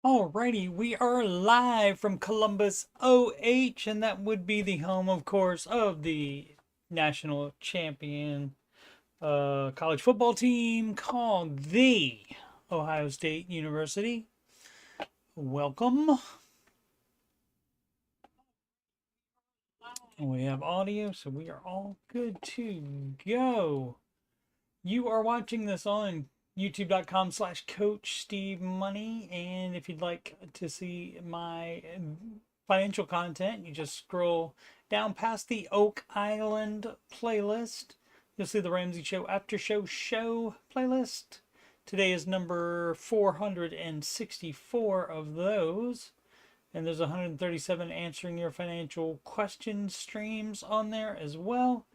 Alrighty, we are live from Columbus, OH, and that would be the home, of course, of the national champion college football team called the Ohio State University. Welcome. We have audio, so we are all good to go. You are watching this on youtube.com/coachstevemoney, and if you'd like to see my financial content, you just scroll down past the Oak Island playlist. You'll see the Ramsey Show Aftershow playlist. Today is number 464 of those, and there's 137 answering your financial questions streams on there as well.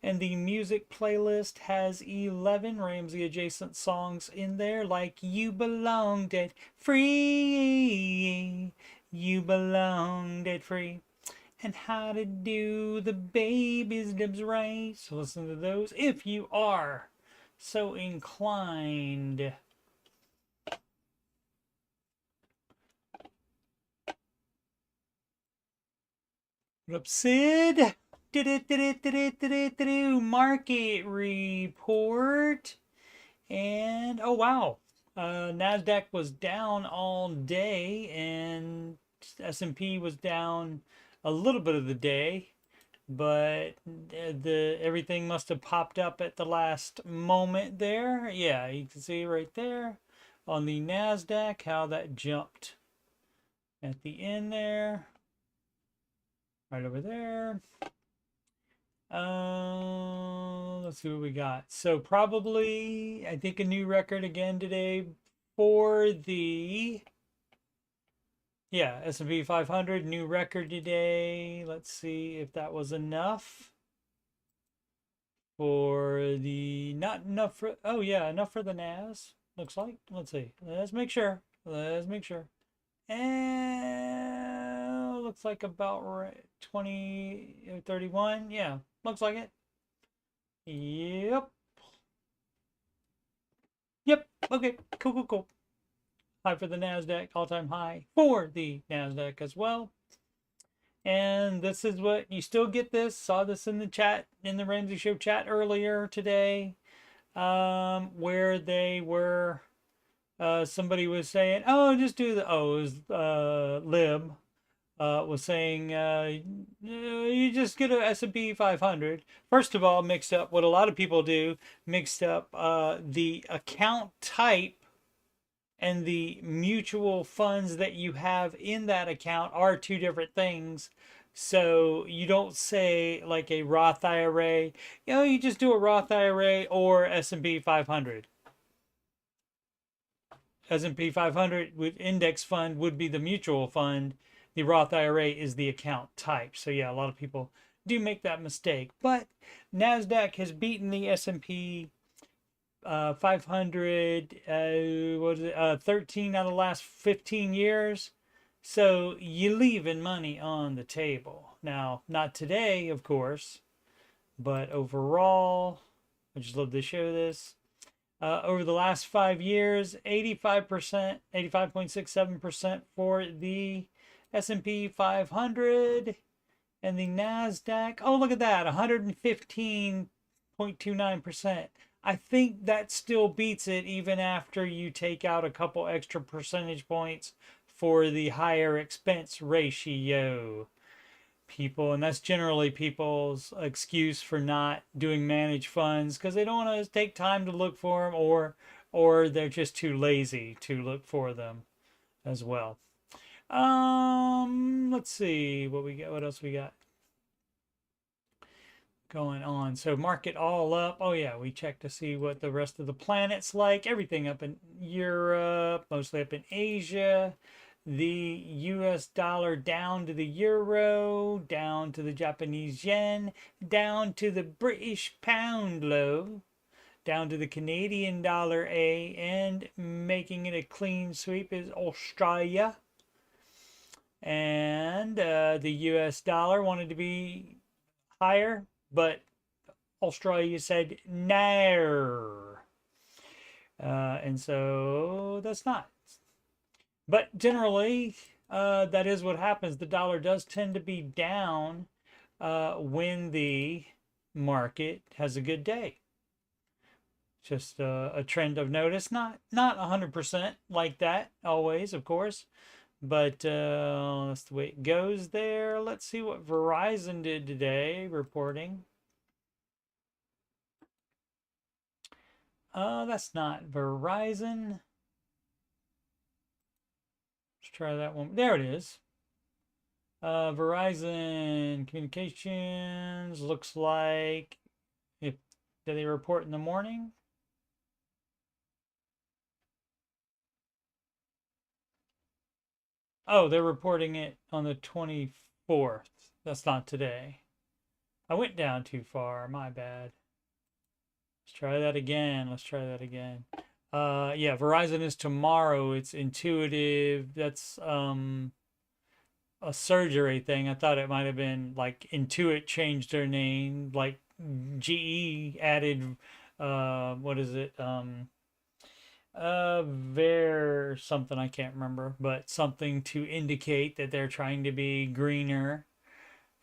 And the music playlist has 11 Ramsey adjacent songs in there, like You Belong Debt Free, You Belong Debt Free, and How to Do the Baby's Dibs Right. So listen to those if you are so inclined. What up, Sid? Market report. And oh wow, Nasdaq was down all day, and S&P was down a little bit of the day, but the everything must have popped up at the last moment there. Yeah, you can see right there on the Nasdaq how that jumped at the end there, right over there. Let's see what we got. So probably, I think a new record again today for the, yeah, S&P 500, new record today. Let's see if that was enough for the, not enough for, oh yeah, enough for the NAS, looks like. Let's see. Let's make sure. Let's make sure. And looks like about right, 20, 31. Yeah, looks like it. Yep. Yep. Okay. Cool, cool, cool. High for the NASDAQ, all-time high for the NASDAQ as well. And this is what, you still get this, saw this in the chat, in the Ramsey Show chat earlier today, where they were, somebody was saying, oh, just do the, oh, it was Lib, was saying you just get a S&P 500. First of all, mixed up what a lot of people do, mixed up the account type and the mutual funds that you have in that account are two different things. So you don't say like a Roth IRA, you just do a Roth IRA or S&P 500. S&P 500 with index fund would be the mutual fund. The Roth IRA is the account type. So yeah, a lot of people do make that mistake. But NASDAQ has beaten the S&P 500, what is it, 13 out of the last 15 years. So you leaving money on the table. Now, not today, of course, but overall, I just love to show this. Over the last 5 years, 85%, 85.67% for the S&P 500, and the NASDAQ. Oh, look at that, 115.29%. I think that still beats it even after you take out a couple extra percentage points for the higher expense ratio. People, and that's generally people's excuse for not doing managed funds because they don't want to take time to look for them, or they're just too lazy to look for them as well. Let's see what we got. What else we got going on? So market all up. Oh yeah, we check to see what the rest of the planet's like. Everything up in Europe, mostly up in Asia. The US dollar down to the euro, down to the Japanese yen, down to the British pound low, down to the Canadian dollar A, and making it a clean sweep is Australia. And the US dollar wanted to be higher, but Australia said no. And so that's not. But generally, that is what happens. The dollar does tend to be down when the market has a good day. Just a trend of notice. Not 100% like that always, of course, but that's the way it goes there. Let's see what Verizon did today, reporting. That's not Verizon. Let's try that one. There it is. Verizon Communications looks like, if did they report in the morning? Oh, they're reporting it on the 24th. That's not today. I went down too far. My bad. Let's try that again. Let's try that again. Yeah, Verizon is tomorrow. It's Intuitive. That's a surgery thing. I thought it might have been like Intuit changed their name, like GE added what is it? Ver something, I can't remember, but something to indicate that they're trying to be greener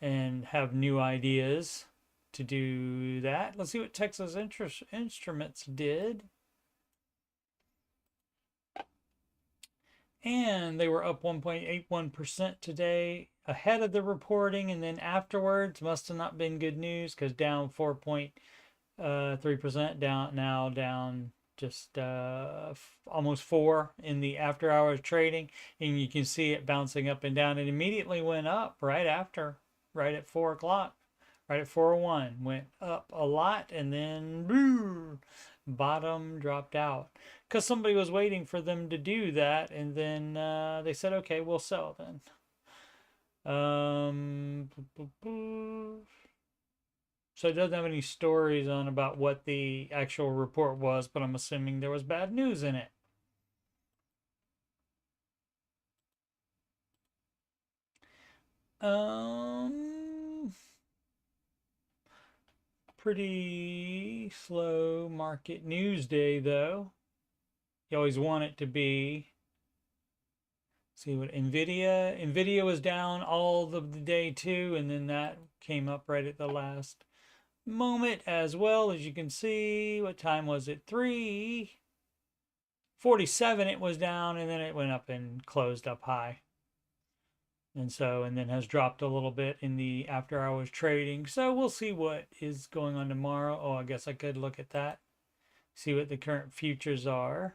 and have new ideas to do that. Let's see what Texas Instruments did. And they were up 1.81% today, ahead of the reporting, and then afterwards must have not been good news because down 4.3%, down just almost 4 in the after hours trading, and you can see it bouncing up and down. It immediately went up right after, right at 4 o'clock, right at 4:01, went up a lot, and then bottom dropped out because somebody was waiting for them to do that, and then they said, okay, we'll sell then. So it doesn't have any stories on about what the actual report was, but I'm assuming there was bad news in it. Pretty slow market news day though. You always want it to be. See what Nvidia was down all of the day too, and then that came up right at the last moment as well. As you can see, what time was it? 3:47 it was down, and then it went up and closed up high. And then has dropped a little bit in the after hours trading. So we'll see what is going on tomorrow. Oh, I guess I could look at that, see what the current futures are.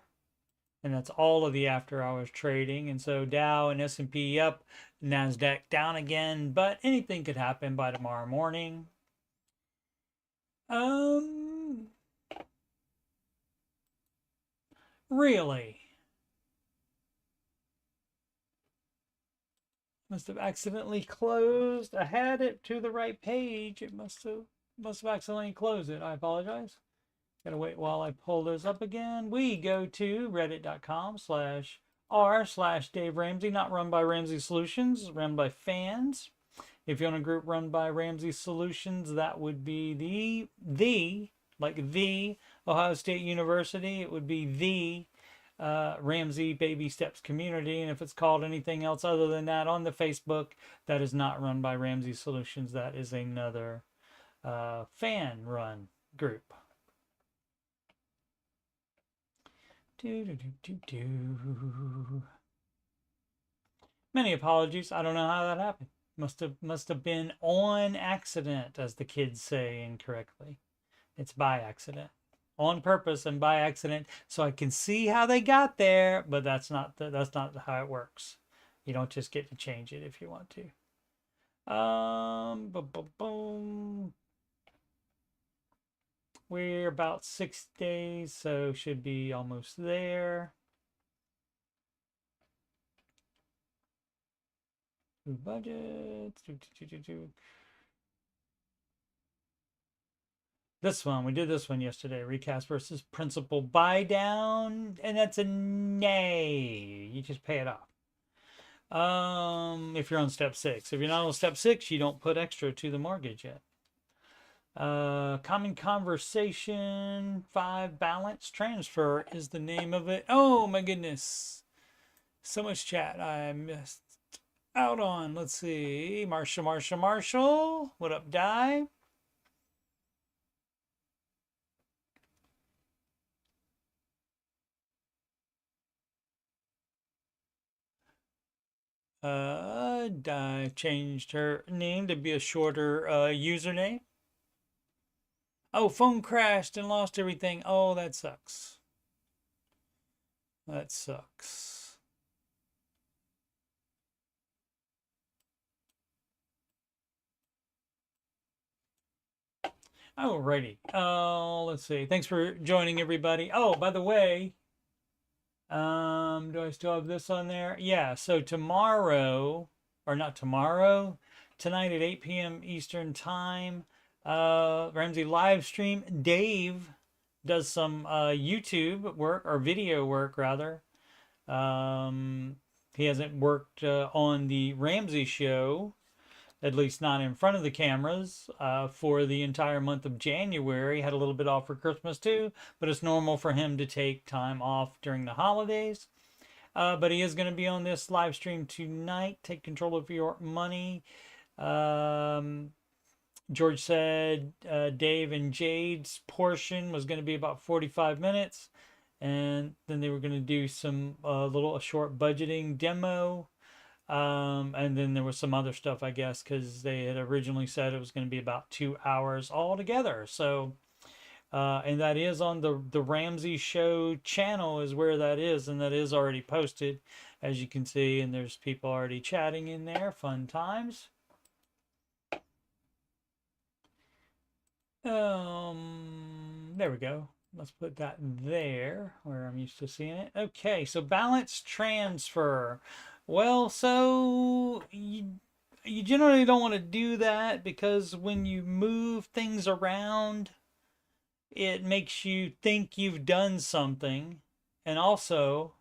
And that's all of the after hours trading. And so Dow and S&P up, NASDAQ down again, but anything could happen by tomorrow morning. Really? Must have accidentally closed. I had it to the right page. It must have accidentally closed it. I apologize. Gotta wait while I pull those up again. We go to reddit.com/r/Dave Ramsey, not run by Ramsey Solutions, run by fans. If you own a group run by Ramsey Solutions, that would be the Ohio State University. It would be the Ramsey Baby Steps community. And if it's called anything else other than that on the Facebook, that is not run by Ramsey Solutions. That is another fan run group. Many apologies. I don't know how that happened. Must have been on accident, as the kids say incorrectly. It's by accident, on purpose and by accident. So I can see how they got there, but that's not how it works. You don't just get to change it if you want to. Boom. We're about 6 days, so should be almost there. Budgets. This one, we did this one yesterday. Recast versus principal buy down, and that's a nay. You just pay it off. If you're on step 6. If you're not on step 6, you don't put extra to the mortgage yet. Common Conversation 5 balance transfer is the name of it. Oh my goodness. So much chat I missed out on. Let's see. Marshall. What up, Die? Di changed her name to be a shorter username. Oh, phone crashed and lost everything. Oh, that sucks. That sucks. Alrighty. Let's see. Thanks for joining, everybody. Oh, by the way, do I still have this on there? Yeah. So tomorrow, or not tomorrow, tonight at 8 p.m. Eastern Time, Ramsey live stream. Dave does some YouTube work or video work rather. He hasn't worked on the Ramsey show, at least not in front of the cameras, for the entire month of January. Had a little bit off for Christmas too, but it's normal for him to take time off during the holidays. But he is going to be on this live stream tonight. Take control of your money. George said Dave and Jade's portion was going to be about 45 minutes. And then they were going to do some a short budgeting demo. And then there was some other stuff, I guess, because they had originally said it was going to be about 2 hours altogether. So, and that is on the Ramsey Show channel is where that is. And that is already posted, as you can see. And there's people already chatting in there. Fun times. There we go. Let's put that there where I'm used to seeing it. Okay, so balance transfer. Well, so you generally don't want to do that because when you move things around, it makes you think you've done something. And also,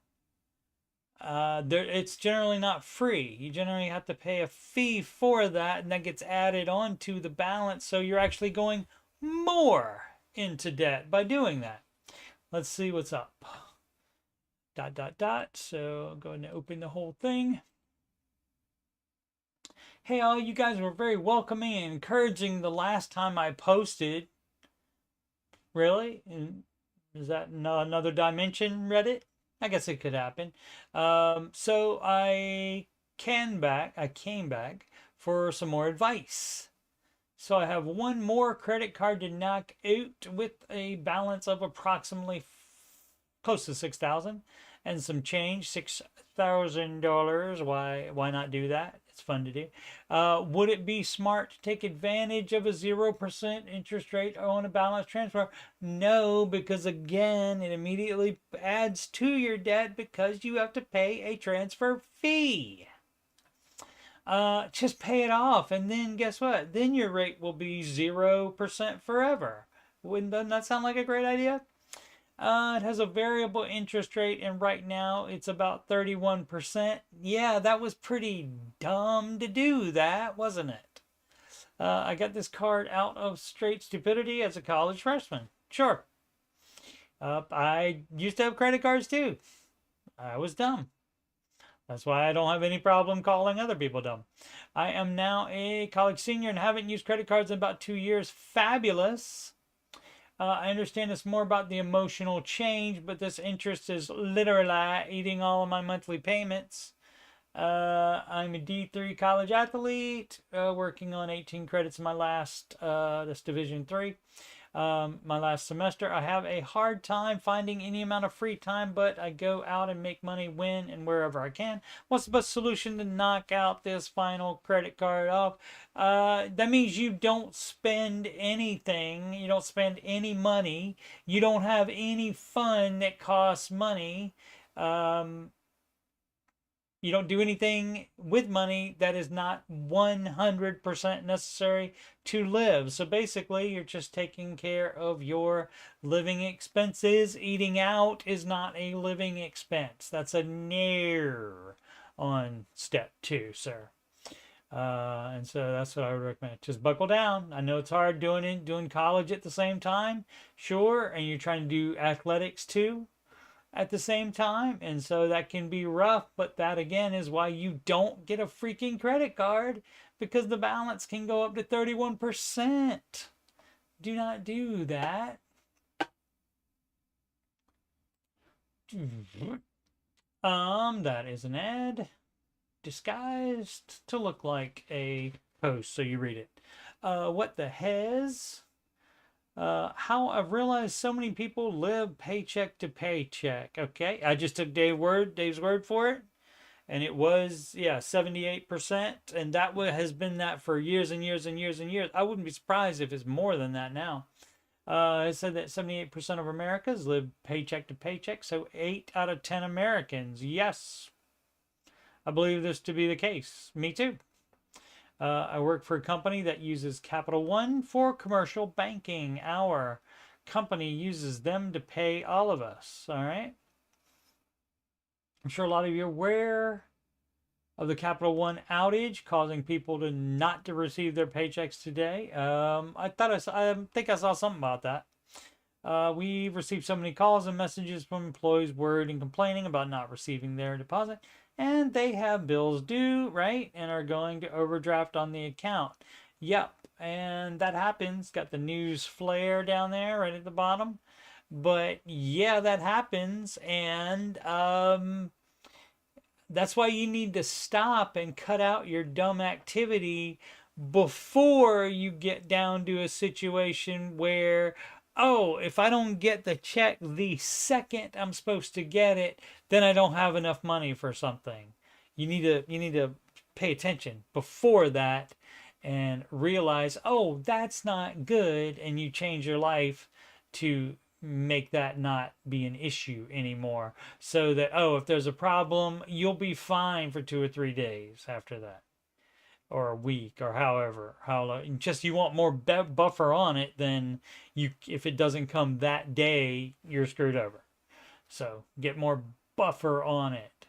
it's generally not free. You generally have to pay a fee for that, and that gets added onto the balance. So you're actually going more into debt by doing that. Let's see what's up. ... So I'll go ahead and open the whole thing. Hey all, you guys were very welcoming and encouraging the last time I posted. Really? And is that another dimension, Reddit? I guess it could happen. So I came back for some more advice. So I have one more credit card to knock out with a balance of approximately close to 6,000 and some change, $6,000. Why not do that? It's fun to do. Would it be smart to take advantage of a 0% interest rate on a balance transfer? No, because again, it immediately adds to your debt because you have to pay a transfer fee. Just pay it off, and then guess what? Then your rate will be 0% forever. Doesn't that sound like a great idea? It has a variable interest rate, and right now it's about 31%. Yeah, that was pretty dumb to do that, wasn't it? I got this card out of straight stupidity as a college freshman. Sure. I used to have credit cards too. I was dumb. That's why I don't have any problem calling other people dumb. I am now a college senior and haven't used credit cards in about 2 years. Fabulous. I understand it's more about the emotional change, but this interest is literally eating all of my monthly payments. I'm a D3 college athlete, working on 18 credits in my last, that's Division 3. My last semester. I have a hard time finding any amount of free time, but I go out and make money when and wherever I can. What's the best solution to knock out this final credit card off? That means you don't spend anything. You don't spend any money. You don't have any fun that costs money. You don't do anything with money that is not 100% necessary to live. So basically, you're just taking care of your living expenses. Eating out is not a living expense. That's a no on step 2, sir. And so that's what I would recommend. Just buckle down. I know it's hard doing college at the same time. Sure. And you're trying to do athletics too. at the same time. And so that can be rough, but that again is why you don't get a freaking credit card, because the balance can go up to 31%. Do not do that. That is an ad disguised to look like a post, so you read it. What the hez? How I've realized so many people live paycheck to paycheck. Okay, I just took Dave's word for it, and it was 78%, and that has been that for years and years and years and years. I wouldn't be surprised if it's more than that now. It said that 78% of Americans live paycheck to paycheck, so 8 out of 10 Americans. Yes, I believe this to be the case. Me too. I work for a company that uses Capital One for commercial banking. Our company uses them to pay all of us. All right. I'm sure a lot of you are aware of the Capital One outage causing people to not to receive their paychecks today. I think I saw something about that. We received so many calls and messages from employees worried and complaining about not receiving their deposit, and they have bills due, right, and are going to overdraft on the account. Yep, and that happens. Got the news flare down there right at the bottom. But yeah, that happens, and that's why you need to stop and cut out your dumb activity before you get down to a situation where, oh, if I don't get the check the second I'm supposed to get it, then I don't have enough money for something. You need to pay attention before that and realize, oh, that's not good, and you change your life to make that not be an issue anymore, so that, oh, if there's a problem, you'll be fine for 2 or 3 days after that, or a week, or however, how long. Just you want more buffer on it than you. If it doesn't come that day, you're screwed over. So get more buffer on it,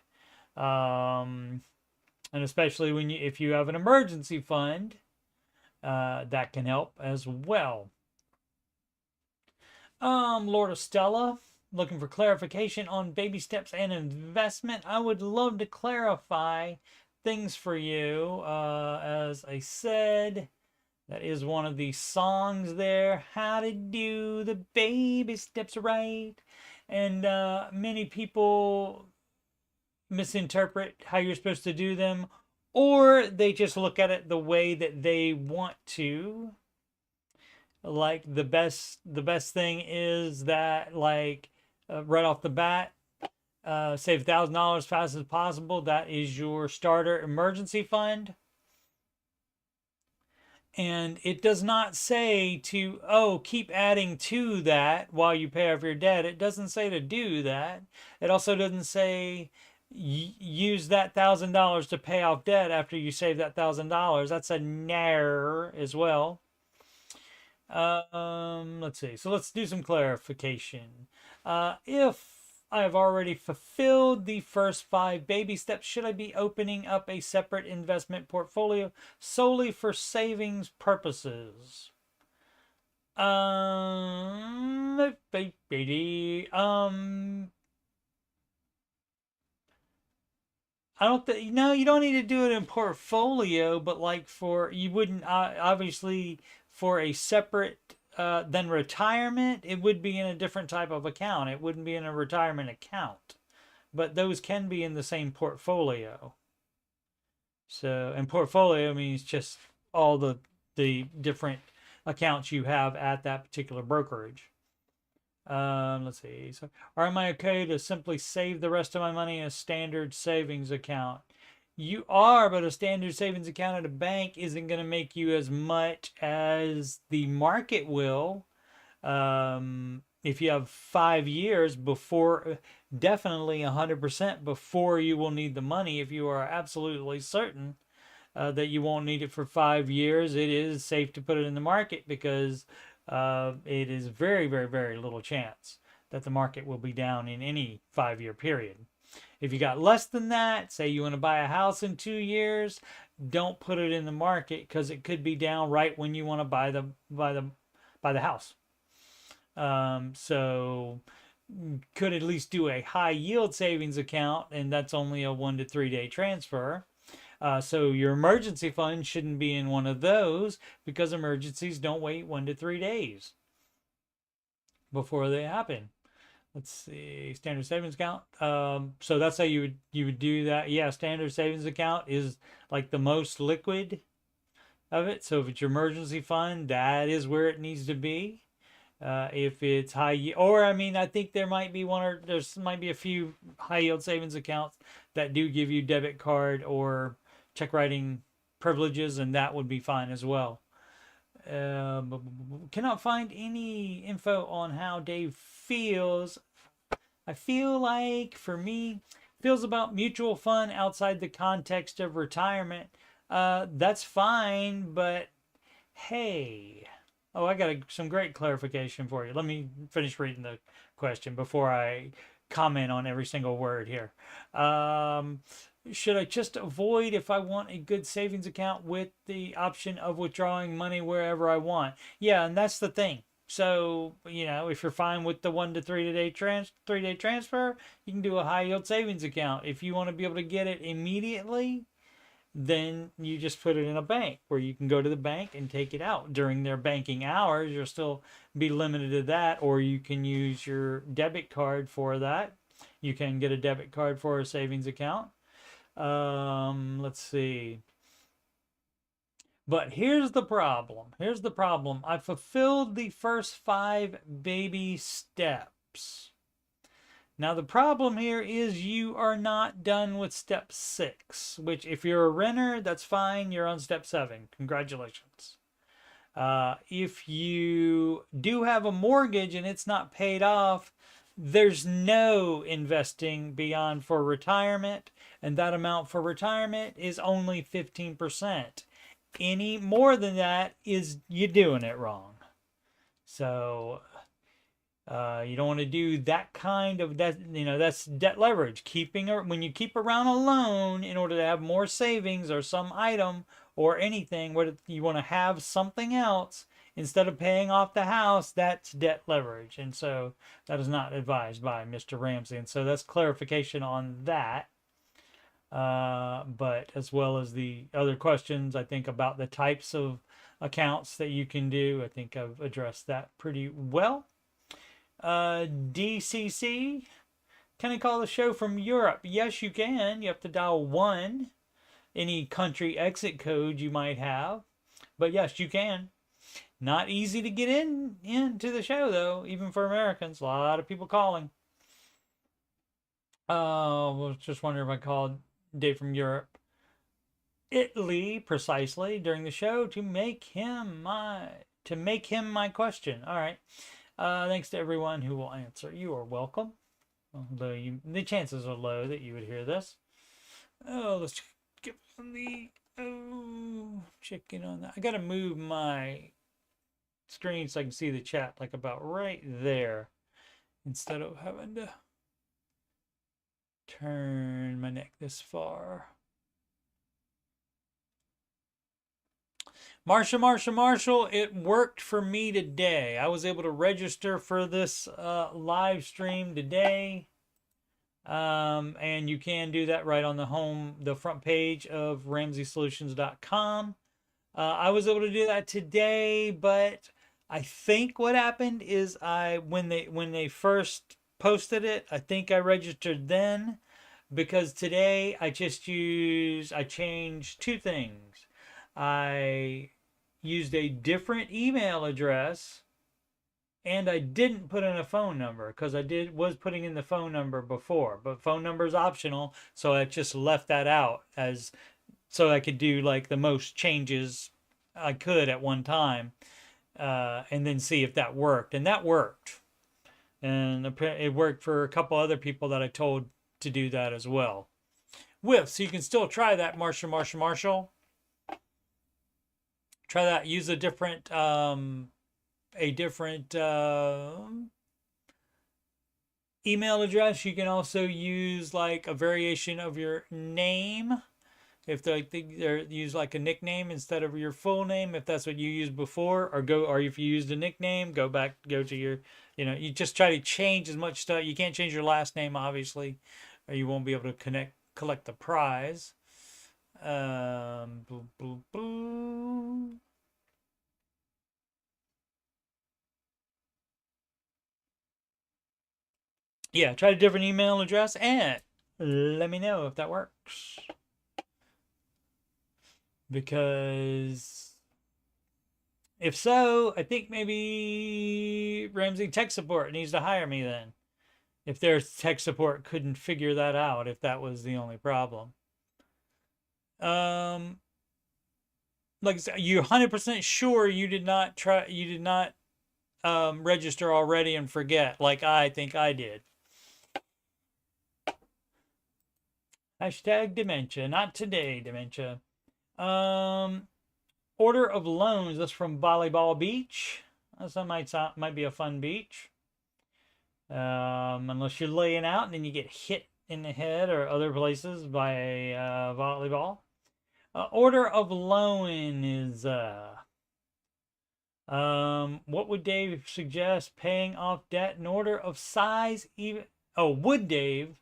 and especially if you have an emergency fund, that can help as well. Lord of Stella, looking for clarification on baby steps and investment. I would love to clarify things for you. As I said, that is one of the songs there, how to do the baby steps right. And many people misinterpret how you're supposed to do them, or they just look at it the way that they want to. Like the best thing is that, like, right off the bat, save $1,000 as fast as possible. That is your starter emergency fund. And it does not say to, oh, keep adding to that while you pay off your debt. It doesn't say to do that. It also doesn't say use that $1,000 to pay off debt after you save that $1,000. That's a nair as well. Let's see. So let's do some clarification. If I have already fulfilled the first 5 baby steps, should I be opening up a separate investment portfolio solely for savings purposes? I don't think, no, you don't need to do it in portfolio, but like you wouldn't, obviously, for a separate than retirement, it would be in a different type of account. It wouldn't be in a retirement account, but those can be in the same portfolio. So, and portfolio means just all the different accounts you have at that particular brokerage. Let's see. So, or am I okay to simply save the rest of my money in a standard savings account? You are, but a standard savings account at a bank isn't going to make you as much as the market will. If you have 5 years before, definitely 100% before you will need the money, if you are absolutely certain that you won't need it for 5 years, it is safe to put it in the market, because it is very, very, very little chance that the market will be down in any 5-year period. If you got less than that, say you want to buy a house in 2 years, don't put it in the market, because it could be down right when you want to buy the house. So could at least do a high yield savings account, and that's only a 1 to 3 day transfer. So your emergency fund shouldn't be in one of those, because emergencies don't wait 1 to 3 days before they happen. Let's see, standard savings account. So that's how you would do that. Yeah, standard savings account is like the most liquid of it. So if it's your emergency fund, that is where it needs to be. If it's high yield, or I mean, I think there might be a few high yield savings accounts that do give you debit card or check writing privileges, and that would be fine as well. Cannot find any info on how Dave feels. I feel like, for me, feels about mutual fund outside the context of retirement. That's fine, but hey. Oh, I got some great clarification for you. Let me finish reading the question before I comment on every single word here. Should I just avoid if I want a good savings account with the option of withdrawing money wherever I want? Yeah, and that's the thing. So, if you're fine with the 1 to 3 day 3 day transfer, you can do a high yield savings account. If you want to be able to get it immediately, then you just put it in a bank where you can go to the bank and take it out during their banking hours. You'll still be limited to that, or you can use your debit card for that. You can get a debit card for a savings account. Let's see. But here's the problem. I fulfilled the first 5 baby steps. Now, the problem here is you are not done with step 6, which, if you're a renter, that's fine. You're on step 7. Congratulations. If you do have a mortgage and it's not paid off, there's no investing beyond for retirement, and that amount for retirement is only 15%. Any more than that is you doing it wrong. So you don't want to do that kind of that. That's debt leverage. When you keep around a loan in order to have more savings or some item or anything, where you want to have something else instead of paying off the house, that's debt leverage. And so that is not advised by Mr. Ramsey. And so that's clarification on that. But as well as the other questions, I think, about the types of accounts that you can do, I think I've addressed that pretty well. DCC, can I call the show from Europe? Yes, you can. You have to dial 1, any country exit code you might have. But yes, you can. Not easy to get into the show, though, even for Americans. A lot of people calling. I was just wondering if I called Dave from Europe. Italy, precisely, during the show to make him my question. All right. Thanks to everyone who will answer. You are welcome. Although the chances are low that you would hear this. Oh, let's get on the checking on that. I gotta move my screen so I can see the chat, like about right there, instead of having to turn my neck this far. Marshall, it worked for me today. I was able to register for this live stream today. And you can do that right on the front page of RamseySolutions.com. I was able to do that today, but I think what happened is when they first posted it, I think I registered then, because today I changed 2 things. I used a different email address, and I didn't put in a phone number, because I was putting in the phone number before, but phone number is optional, so I just left that out so I could do like the most changes I could at one time, and then see if that worked. And that worked, and it worked for a couple other people that I told to do that as well. So you can still try that, Marshall. Try that. Use a different email address. You can also use like a variation of your name. If they're use like a nickname instead of your full name, if that's what you used before, or if you used a nickname, go to your, you just try to change as much stuff. You can't change your last name, obviously, or you won't be able to collect the prize. Boo, boo, boo. Yeah, try a different email address and let me know if that works. Because if so, I think maybe Ramsey tech support needs to hire me then. If their tech support couldn't figure that out, if that was the only problem. Um, like you're 100% sure you did not register already and forget, like I think I did. Hashtag dementia, not today dementia. Order of loans. That's from Volleyball Beach. That might be a fun beach. Unless you're laying out and then you get hit in the head or other places by a volleyball. Order of loan is what would Dave suggest? Paying off debt in order of size even. Oh, would Dave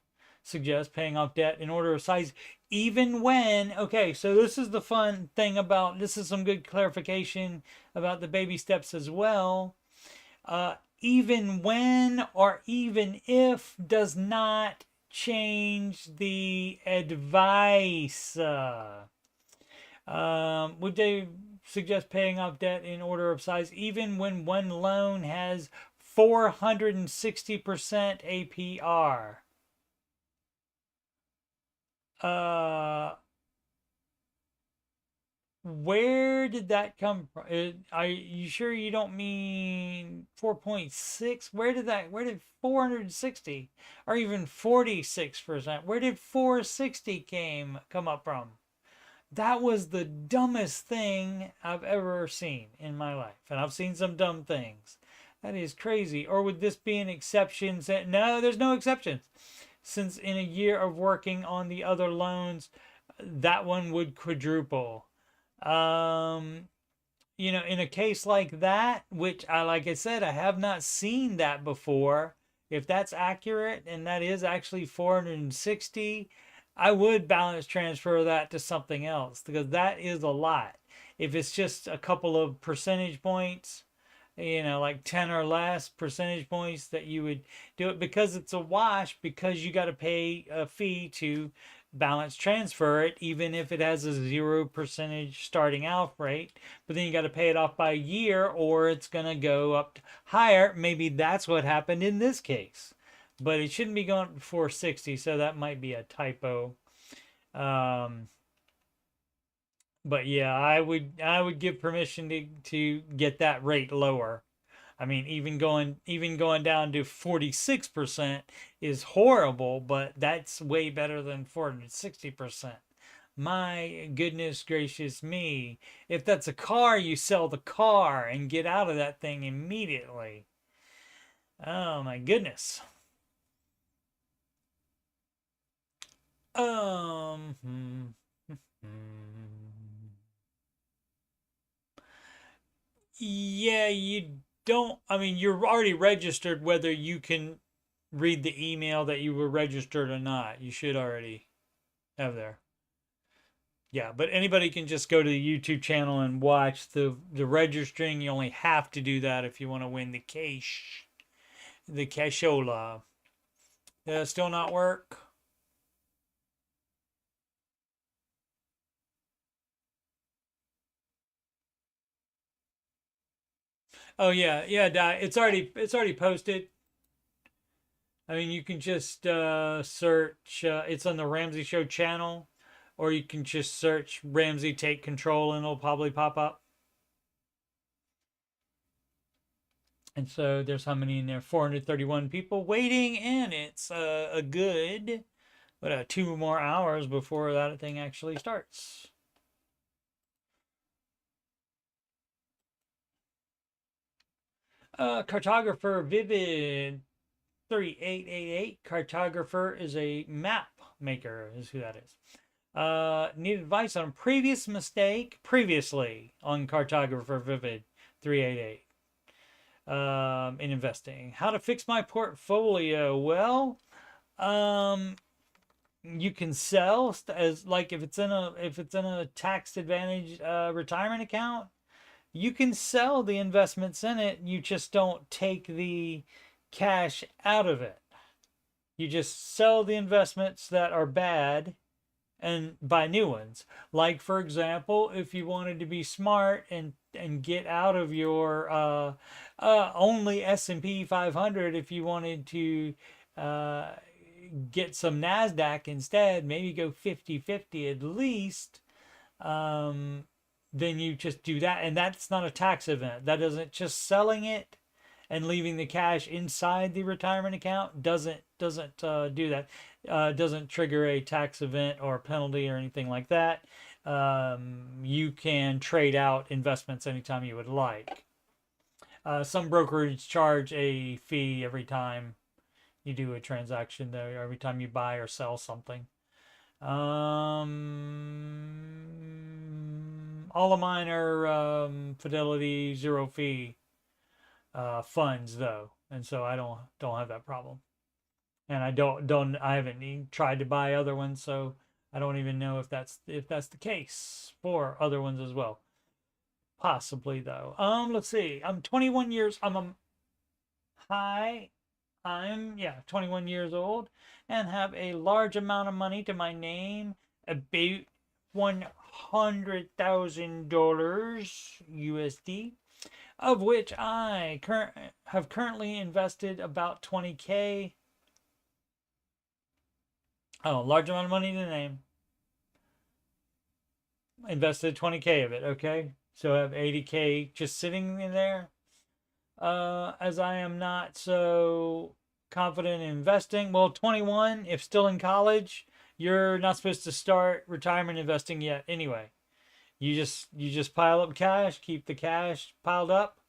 suggest paying off debt in order of size even when, okay, so this is the fun thing about, this is some good clarification about the baby steps as well. Even when or even if does not change the advice. Would they suggest paying off debt in order of size even when one loan has 460% APR? Where did that come from? Are you sure you don't mean 4.6? Where did 460 or even 46%? Where did 460 come up from? That was the dumbest thing I've ever seen in my life. And I've seen some dumb things. That is crazy. Or would this be an exception? No, there's no exceptions. Since in a year of working on the other loans, that one would quadruple. In a case like that, which like I said, I have not seen that before. If that's accurate and that is actually 460, I would balance transfer that to something else because that is a lot. If it's just a couple of percentage points, like 10 or less percentage points, that you would do it because it's a wash, because you got to pay a fee to balance transfer it, even if it has a 0% starting out rate, but then you got to pay it off by a year or it's going to go up higher. Maybe that's what happened in this case, but it shouldn't be going up to 460, so that might be a typo. But yeah, I would give permission to get that rate lower. I mean, even going down to 46% is horrible, but that's way better than 460%. My goodness gracious me. If that's a car, you sell the car and get out of that thing immediately. Oh my goodness. Hmm. Yeah, you don't. I mean, you're already registered whether you can read the email that you were registered or not. You should already have there. Yeah, but anybody can just go to the YouTube channel and watch the registering. You only have to do that if you want to win the cashola. Still not work? Oh yeah, yeah. It's already posted. I mean, you can just search. It's on the Ramsey Show channel, or you can just search Ramsey Take Control, and it'll probably pop up. And so there's how many in there? 431 people waiting, and it's a good, 2 more hours before that thing actually starts. Cartographer Vivid 3888. Cartographer is a map maker, is who that is. Need advice on a previous mistake previously on Cartographer Vivid 388 in investing. How to fix my portfolio? Well, um, you can sell as like if it's in a tax advantage retirement account, you can sell the investments in it. You just don't take the cash out of it. You just sell the investments that are bad and buy new ones. Like for example, if you wanted to be smart and get out of your only S&P 500, if you wanted to uh, get some NASDAQ instead, maybe go 50-50 at least, then you just do that. And that's not a tax event. That doesn't, just selling it and leaving the cash inside the retirement account doesn't do that. Doesn't trigger a tax event or penalty or anything like that. You can trade out investments anytime you would like. Some brokerages charge a fee every time you do a transaction, though, every time you buy or sell something. All of mine are Fidelity zero fee funds, though, and so I don't have that problem. And I haven't even tried to buy other ones, so I don't even know if that's the case for other ones as well. Possibly though. Let's see. I'm 21 years. I'm 21 years old and have a large amount of money to my name, about $100,000 USD, of which I have currently invested about 20K. Oh, large amount of money to name. Invested 20K of it, okay? So I have 80K just sitting in there. As I am not so confident in investing. Well, 21, if still in college, you're not supposed to start retirement investing yet anyway. You just pile up cash, keep the cash piled up,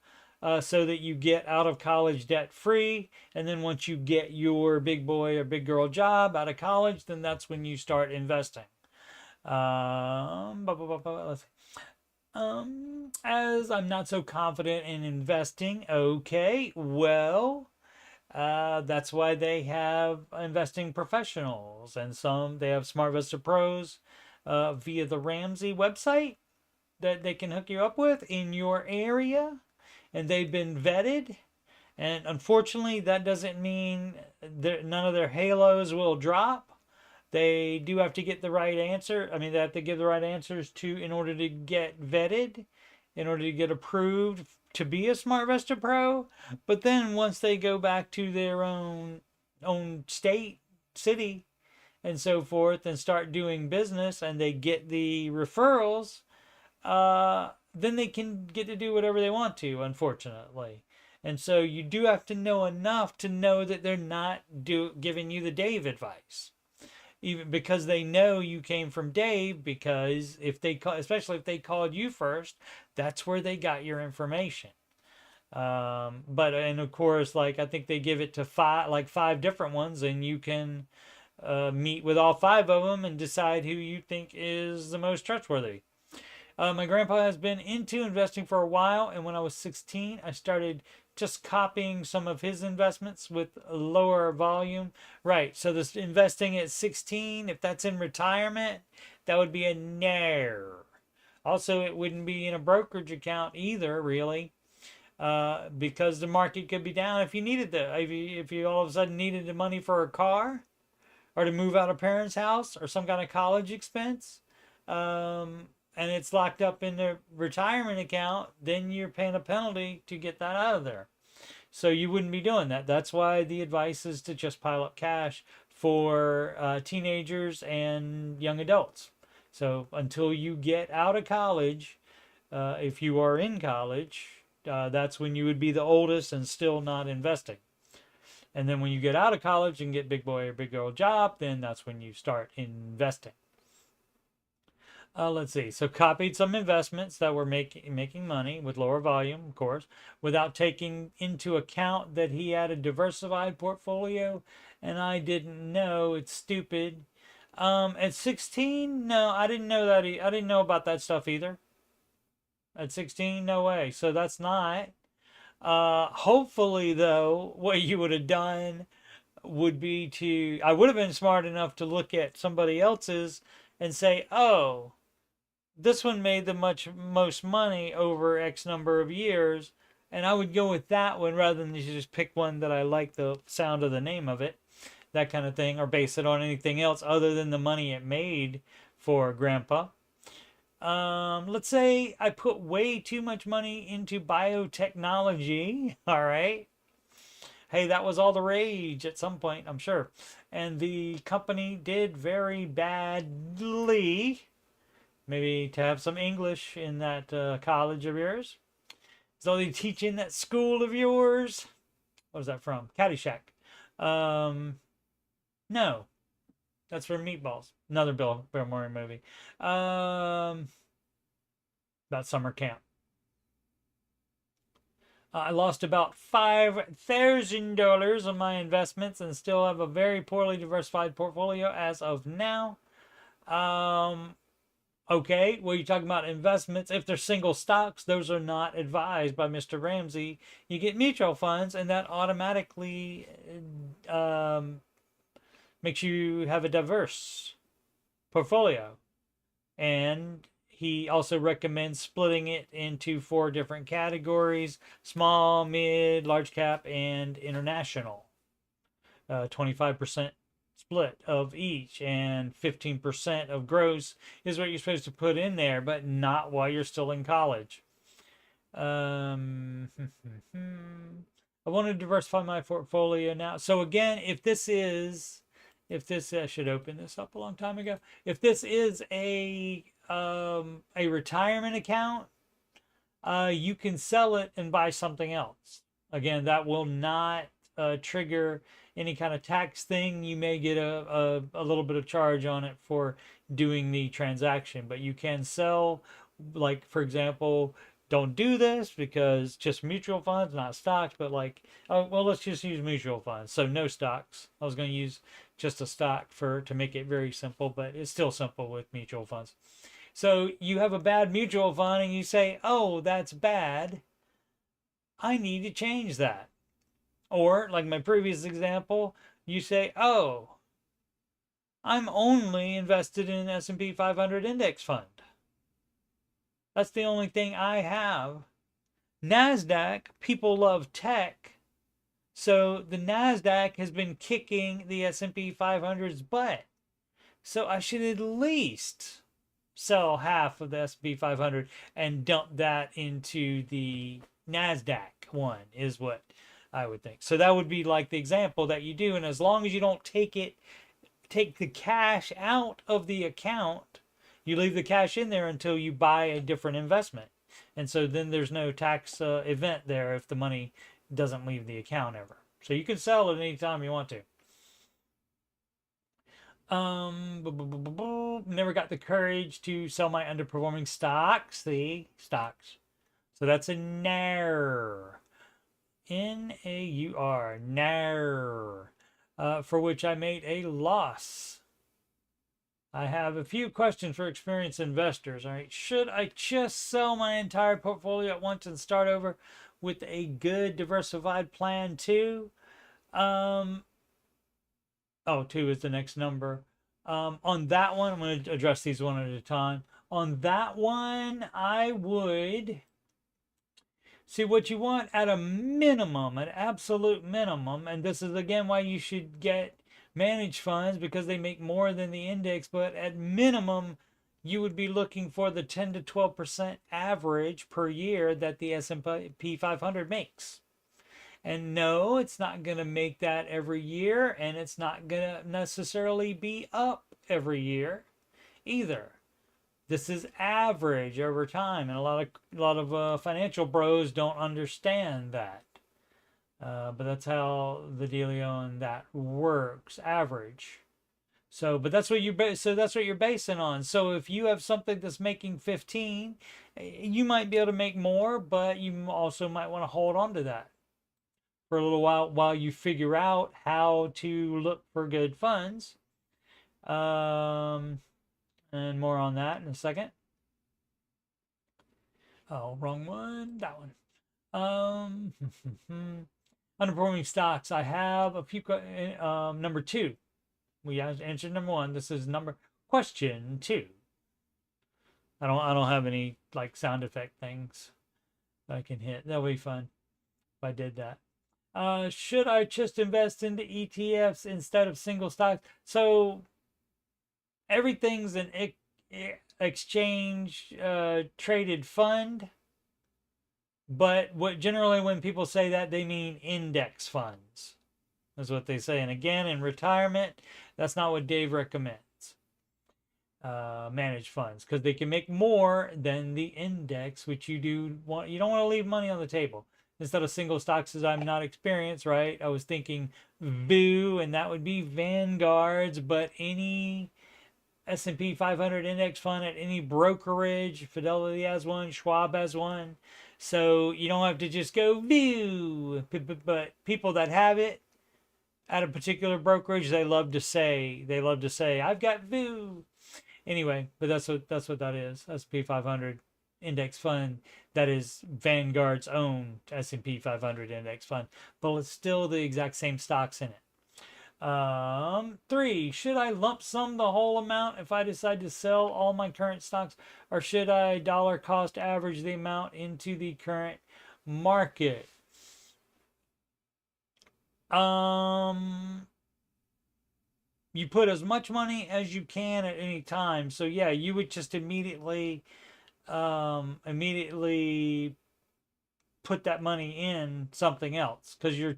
so that you get out of college debt free. And then once you get your big boy or big girl job out of college, then that's when you start investing. Let's see. As I'm not so confident in investing, okay, well, that's why they have investing professionals, and they have SmartVestor Pros via the Ramsey website that they can hook you up with in your area, and they've been vetted. And unfortunately, that doesn't mean none of their halos will drop. They do have to get the right answer. I mean, they have to give the right answers in order to get vetted, in order to get approved to be a SmartVestor Pro. But then once they go back to their own state, city, and so forth, and start doing business, and they get the referrals, then they can get to do whatever they want to, unfortunately. And so you do have to know enough to know that they're not giving you the Dave advice. Even because they know you came from Dave, because especially if they called you first, that's where they got your information. And of course, like I think they give it to five different ones, and you can meet with all five of them and decide who you think is the most trustworthy. My grandpa has been into investing for a while, and when I was 16, I started just copying some of his investments with a lower volume. Right, so this investing at 16, if that's in retirement, that would be a no. Also, it wouldn't be in a brokerage account either, really, because the market could be down. If you needed if you all of a sudden needed the money for a car, or to move out of parents' house, or some kind of college expense, and it's locked up in the retirement account, then you're paying a penalty to get that out of there. So you wouldn't be doing that. That's why the advice is to just pile up cash for teenagers and young adults. So until you get out of college, if you are in college, that's when you would be the oldest and still not investing. And then when you get out of college and get big boy or big girl job, then that's when you start investing. Let's see. So copied some investments that were making money with lower volume, of course, without taking into account that he had a diversified portfolio, and I didn't know. It's stupid. At 16, no, I didn't know that. I didn't know about that stuff either. At 16, no way. So that's not. Hopefully, though, what you would have done would be to, I would have been smart enough to look at somebody else's and say, oh, this one made the most money over X number of years, and I would go with that one rather than just pick one that I like the sound of the name of it, that kind of thing, or base it on anything else other than the money it made for Grandpa. Let's say I put way too much money into biotechnology. All right. Hey, that was all the rage at some point, I'm sure. And the company did very badly. Maybe to have some English in that college of yours. Is all they teach in that school of yours? What is that from? Caddyshack. No, that's from Meatballs. Another Bill Murray movie. About summer camp. I lost about $5,000 on my investments and still have a very poorly diversified portfolio as of now. Okay, well, you're talking about investments. If they're single stocks, those are not advised by Mr. Ramsey. You get mutual funds, and that automatically makes you have a diverse portfolio. And he also recommends splitting it into 4 different categories: small, mid, large cap, and international. 25% split of each, and 15% of gross is what you're supposed to put in there, but not while you're still in college. I want to diversify my portfolio now. So again, if this I should open this up a long time ago. If this is a retirement account, you can sell it and buy something else. Again, that will not trigger any kind of tax thing. You may get a little bit of charge on it for doing the transaction, but you can sell, like, for example, don't do this because just mutual funds, not stocks, but like, oh, well, let's just use mutual funds. So no stocks. I was going to use just a stock to make it very simple, but it's still simple with mutual funds. So you have a bad mutual fund and you say, oh, that's bad. I need to change that. Or, like my previous example, you say, oh, I'm only invested in an S&P 500 index fund. That's the only thing I have. NASDAQ, people love tech. So the NASDAQ has been kicking the S&P 500's butt. So I should at least sell half of the S&P 500 and dump that into the NASDAQ one, is what I would think. So that would be like the example that you do. And as long as you don't take the cash out of the account, you leave the cash in there until you buy a different investment. And so then there's no tax event there if the money doesn't leave the account ever. So you can sell it anytime you want to. Never got the courage to sell my underperforming stocks. The stocks. So that's a NAUR. NAUR. NAUR. For which I made a loss. I have a few questions for experienced investors. All right. Should I just sell my entire portfolio at once and start over with a good diversified plan too? 2 is the next number. On that one, I'm going to address these one at a time. On that one, I would see what you want at a minimum, an absolute minimum. And this is again why you should get managed funds, because they make more than the index. But at minimum, you would be looking for the 10 to 12% average per year that the S&P 500 makes. And no, it's not going to make that every year, and it's not going to necessarily be up every year either. This is average over time, and a lot of financial bros don't understand that. But that's how the dealio on that works, average. So, but that's what that's what you're basing on. So if you have something that's making 15, you might be able to make more, but you also might want to hold on to that for a little while you figure out how to look for good funds. And more on that in a second. Oh, wrong one. That one. Underperforming stocks. I have a few. Number two. We answered number one. This is question two. I don't have any like sound effect things I can hit. That'll be fun if I did that. Should I just invest into ETFs instead of single stocks? So everything's an exchange traded fund, but what generally when people say that they mean index funds. That's what they say. And again, in retirement, that's not what Dave recommends. Managed funds, because they can make more than the index, which you don't want to leave money on the table. Instead of single stocks, as I'm not experienced, right? I was thinking VOO, and that would be Vanguard's, but any S&P 500 index fund at any brokerage, Fidelity has one, Schwab has one. So you don't have to just go VOO, but people that have it at a particular brokerage, they love to say, I've got VOO. Anyway, but that's what that is. S&P 500 index fund. That is Vanguard's own S&P 500 index fund, but it's still the exact same stocks in it. 3, should I lump sum the whole amount if I decide to sell all my current stocks, or should I dollar cost average the amount into the current market? You put as much money as you can at any time. So yeah, you would just immediately put that money in something else, because you're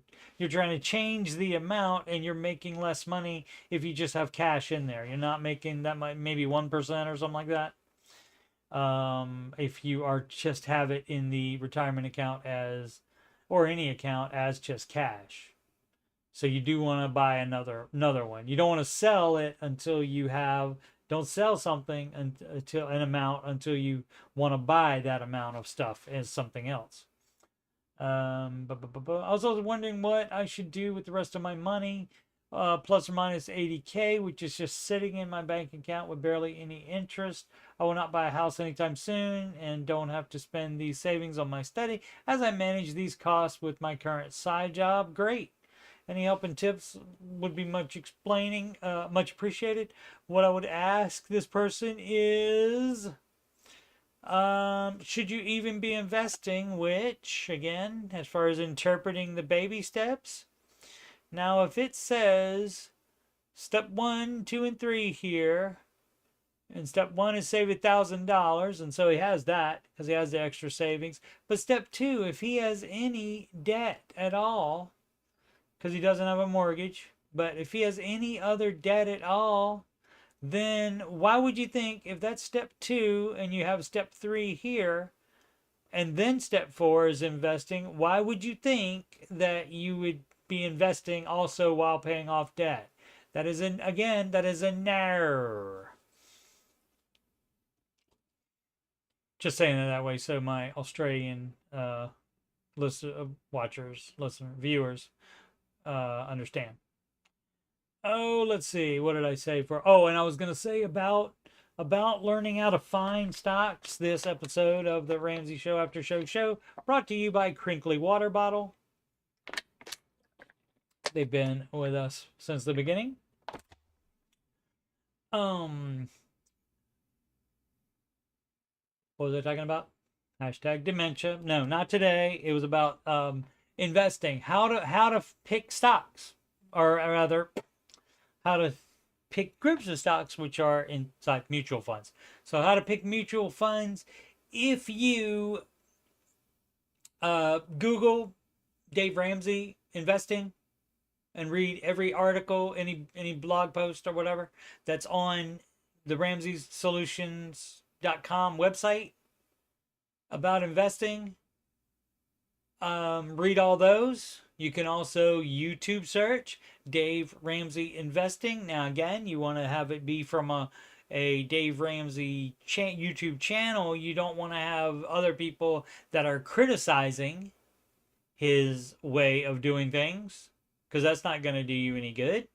trying to change the amount and you're making less money if you just have cash in there. You're not making that much, maybe 1% or something like that. If you are just have it in the retirement account as, or any account as just cash. So you do want to buy another one. You don't want to sell it until you have, don't sell something until an amount until you want to buy that amount of stuff as something else. I was also wondering what I should do with the rest of my money, plus or minus 80K, which is just sitting in my bank account with barely any interest. I will not buy a house anytime soon and don't have to spend these savings on my study as I manage these costs with my current side job. Great. Any help and tips would be much appreciated. What I would ask this person is, should you even be investing? Which, again, as far as interpreting the baby steps. Now, if it says step 1, 2, and 3 here, and step 1 is save $1,000, and so he has that because he has the extra savings. But step 2, if he has any debt at all, because he doesn't have a mortgage, but if he has any other debt at all, then why would you think, if that's step 2 and you have step 3 here, and then step 4 is investing, why would you think that you would be investing also while paying off debt? That is an error. Just saying it that way so my Australian viewers understand. Oh, let's see. What did I say for? Oh, and I was going to say about learning how to find stocks. This episode of the Ramsey Show Aftershow show brought to you by Crinkly Water Bottle. They've been with us since the beginning. What was I talking about? Hashtag dementia. No, not today. It was about investing. How to pick stocks, or rather, how to pick groups of stocks which are inside mutual funds. So how to pick mutual funds. If you Google Dave Ramsey investing and read every article, any blog post or whatever that's on the RamseySolutions.com website about investing, read all those. You can also YouTube search Dave Ramsey Investing. Now, again, you want to have it be from a Dave Ramsey YouTube channel. You don't want to have other people that are criticizing his way of doing things, because that's not going to do you any good.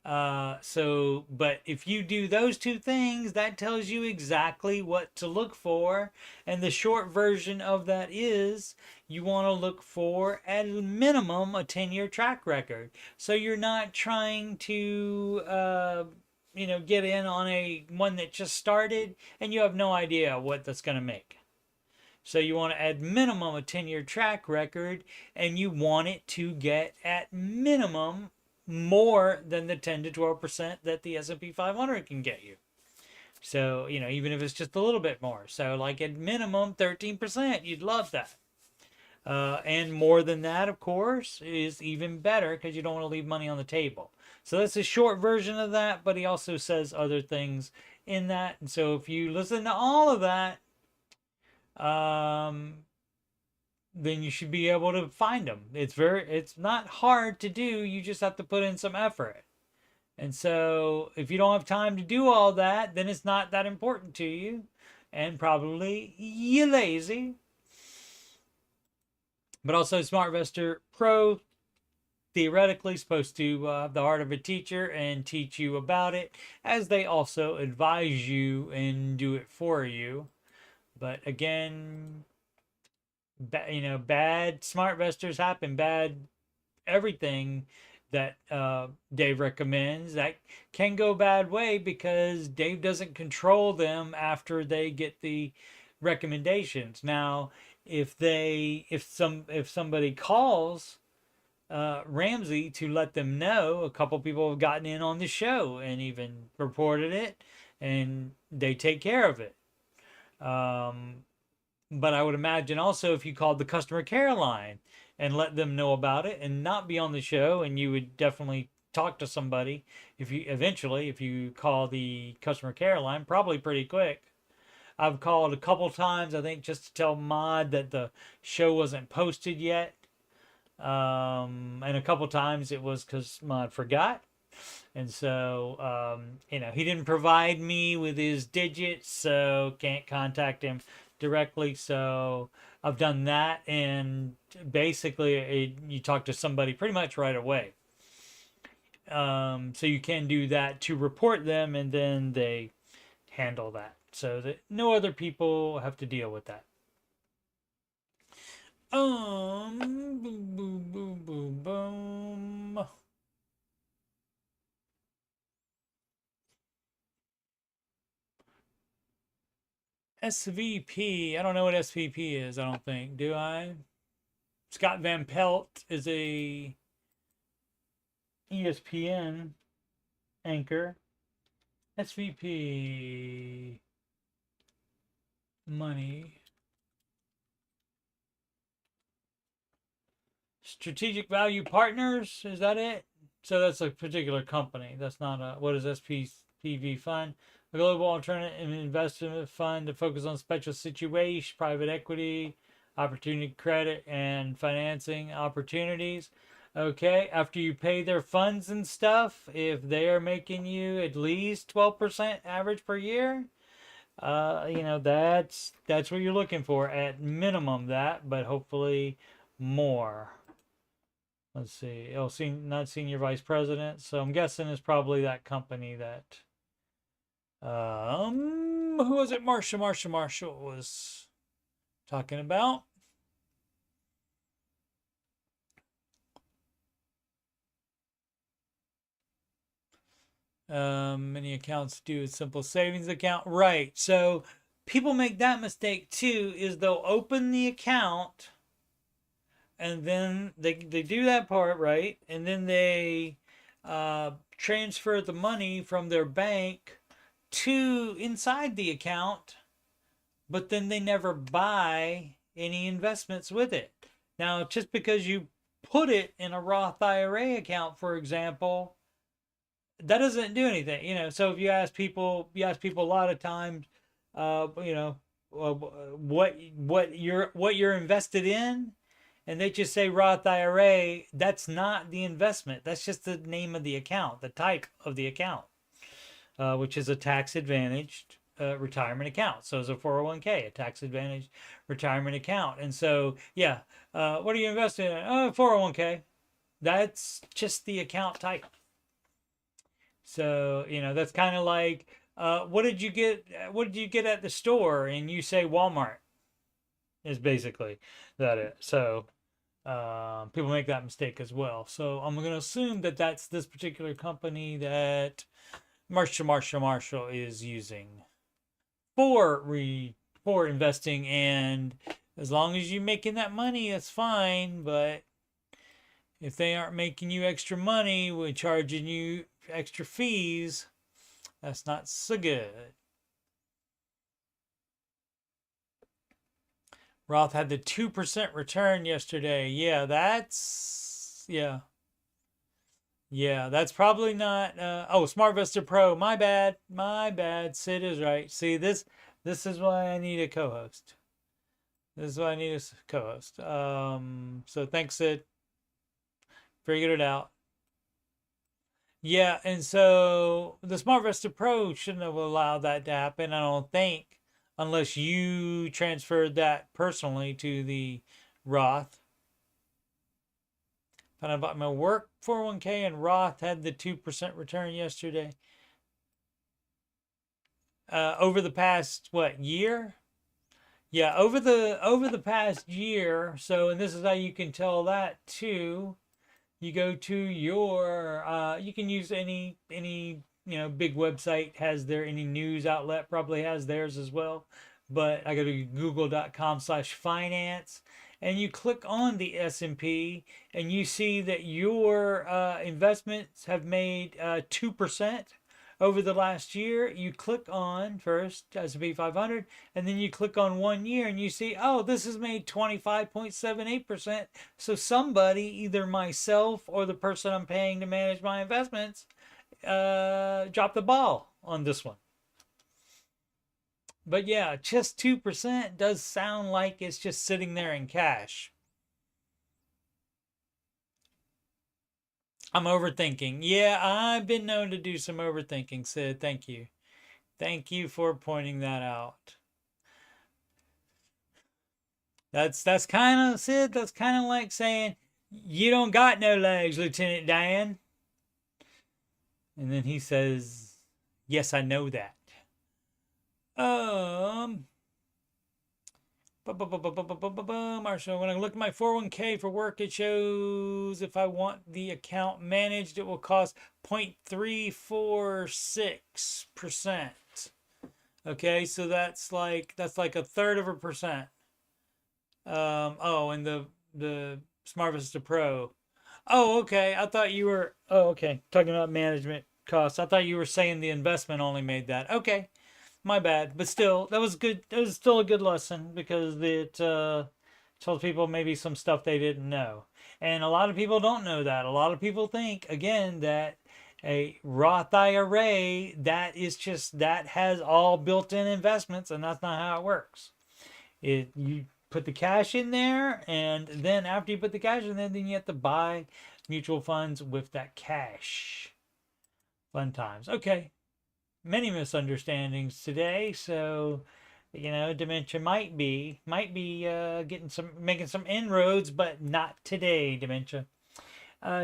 But if you do those two things, that tells you exactly what to look for. And the short version of that is you want to look for at a minimum a 10-year track record. So you're not trying to, get in on a one that just started and you have no idea what that's going to make. So you want to add minimum a 10-year track record, and you want it to get at minimum more than the 10 to 12% that the S&P 500 can get you. So, even if it's just a little bit more. So like at minimum 13%, you'd love that. And more than that, of course, is even better because you don't want to leave money on the table. So that's a short version of that, but he also says other things in that. And so if you listen to all of that, then you should be able to find them. It's not hard to do. You just have to put in some effort. And so if you don't have time to do all that, then it's not that important to you. And probably you're lazy. But also SmartVestor Pro, theoretically supposed to have the heart of a teacher and teach you about it, as they also advise you and do it for you. But again, bad SmartVestors happen, bad everything that Dave recommends that can go bad way because Dave doesn't control them after they get the recommendations. Now, if somebody calls Ramsey to let them know, a couple people have gotten in on the show and even reported it, and they take care of it. But I would imagine also if you called the customer care line and let them know about it and not be on the show, and you would definitely talk to somebody if you call the customer care line, probably pretty quick. I've called a couple times, I think, just to tell Mod that the show wasn't posted yet. And a couple times it was because Mod forgot. And so, he didn't provide me with his digits, so can't contact him directly. So I've done that, and basically you talk to somebody pretty much right away. So you can do that to report them, and then they handle that so that no other people have to deal with that. Boom, boom, boom, boom, boom. SVP. I don't know what SVP is, I don't think. Do I? Scott Van Pelt is a ESPN anchor. SVP money. Strategic Value Partners, is that it? So that's a particular company. That's not a, what is SPV fund? A global alternative investment fund to focus on special situation, private equity, opportunity credit, and financing opportunities. Okay, after you pay their funds and stuff, if they are making you at least 12% average per year, that's what you're looking for at minimum, that, but hopefully more. Let's see. Oh, not senior vice president. So I'm guessing it's probably that company that. Who was it? Marshall was talking about. Many accounts do a simple savings account. Right. So people make that mistake too, is they'll open the account and then they do that part, right? And then they transfer the money from their bank to inside the account, but then they never buy any investments with it. Now, just because you put it in a Roth IRA account, for example, that doesn't do anything. So if you ask people a lot of times, what you're invested in, and they just say Roth IRA, that's not the investment. That's just the name of the account, the type of the account, which is a tax-advantaged retirement account. So it's a 401k, a tax-advantaged retirement account. And so, yeah, what are you investing in? 401k. That's just the account type. So, that's kind of like, what did you get? What did you get at the store? And you say Walmart is basically that it. So, people make that mistake as well. So I'm going to assume that that's this particular company that Marshall is using for investing. And as long as you're making that money, that's fine. But if they aren't making you extra money with charging you extra fees, that's not so good. Roth had the 2% return yesterday. Yeah, that's probably not. Oh, SmartVestor Pro. My bad. My bad. Sid is right. See, this is why I need a co-host. This is why I need a co-host. So thanks, Sid. Figured it out. Yeah, and so the SmartVestor Pro shouldn't have allowed that to happen, I don't think, unless you transferred that personally to the Roth. Found out about my work 401k, and Roth had the 2% return yesterday. Over the past year? Yeah, over the past year. So, and this is how you can tell that too. You go to your you can use any big website has their, any news outlet probably has theirs as well. But I go to google.com/finance, and you click on the S&P, and you see that your investments have made 2% over the last year. You click on first S&P 500, and then you click on 1 year, and you see, oh, this has made 25.78%. So somebody, either myself or the person I'm paying to manage my investments, dropped the ball on this one. But yeah, just 2% does sound like it's just sitting there in cash. I'm overthinking. Yeah, I've been known to do some overthinking, Sid. Thank you. Thank you for pointing that out. That's kind of, Sid, that's kind of like saying, you don't got no legs, Lieutenant Dan. And then he says, yes, I know that. Marshall, when I look at my 401k for work, it shows if I want the account managed, it will cost 0.346%. Okay, so that's like a third of a percent. And the SmartVestor Pro. Oh, okay. I thought you were. Oh, okay. Talking about management costs. I thought you were saying the investment only made that. Okay, my bad. But still, that was good. It was still a good lesson because it told people maybe some stuff they didn't know, and a lot of people don't know that. A lot of people think again that a Roth IRA that has all built-in investments, and that's not how it works. You put the cash in there, and then after you put the cash in there, then you have to buy mutual funds with that cash. Fun times. Okay. Many misunderstandings today, so dementia might be making some inroads, but not today, dementia.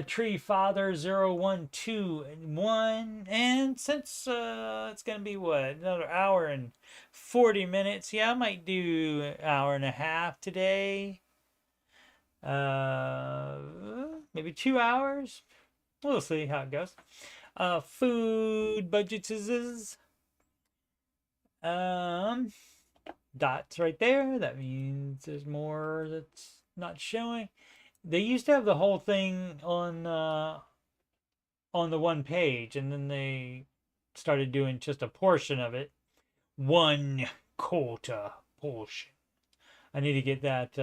Tree Father 0121, and since it's gonna be another hour and 40 minutes, yeah, I might do an hour and a half today. Maybe 2 hours. We'll see how it goes. Food budgets is dots right there. That means there's more that's not showing. They used to have the whole thing on the one page, and then they started doing just a portion of it. 1/4 portion. I need to get that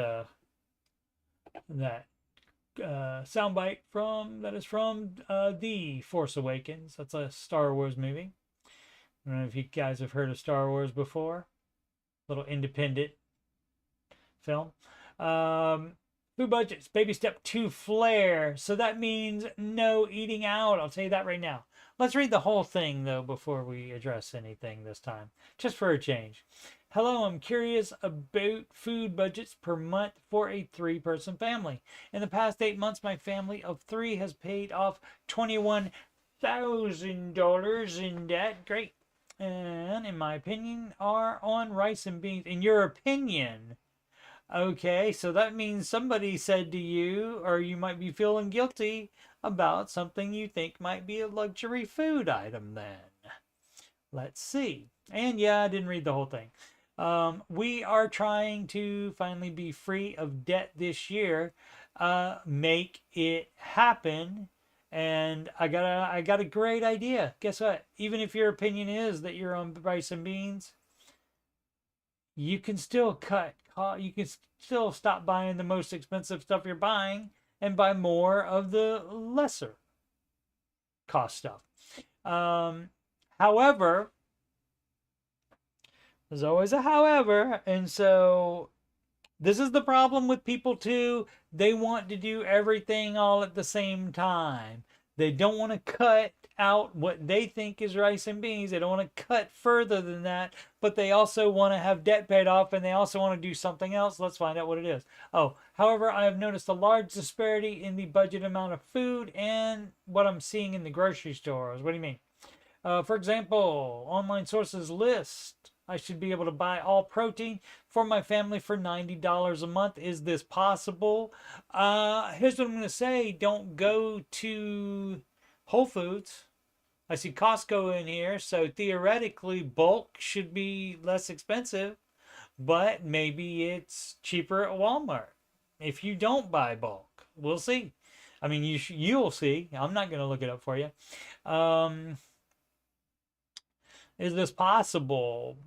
soundbite from The Force Awakens. That's a Star Wars movie. I don't know if you guys have heard of Star Wars before. Little independent film. Food budgets, baby step 2 flare. So that means no eating out. I'll tell you that right now. Let's read the whole thing, though, before we address anything this time, just for a change. Hello, I'm curious about food budgets per month for a 3-person family. In the past 8 months, my family of 3 has paid off $21 $1,000 in debt. Great. And in my opinion, are on rice and beans. In your opinion. Okay, so that means somebody said to you, or you might be feeling guilty about something you think might be a luxury food item then. Let's see. And yeah, I didn't read the whole thing. We are trying to finally be free of debt this year. Make it happen. And I got a great idea. Guess what? Even if your opinion is that you're on rice and beans, you can still you can still stop buying the most expensive stuff you're buying and buy more of the lesser cost stuff. However, there's always a however, and so this is the problem with people too. They want to do everything all at the same time. They don't want to cut out what they think is rice and beans. They don't want to cut further than that, but they also want to have debt paid off, and they also want to do something else. Let's find out what it is. Oh, however, I have noticed a large disparity in the budget amount of food and what I'm seeing in the grocery stores. What do you mean? For example, online sources list I should be able to buy all protein for my family for $90 a month. Is this possible? Here's what I'm going to say. Don't go to Whole Foods. I see Costco in here, so theoretically bulk should be less expensive, but maybe it's cheaper at Walmart if you don't buy bulk. We'll see. I mean, you'll see. I'm not going to look it up for you. Is this possible?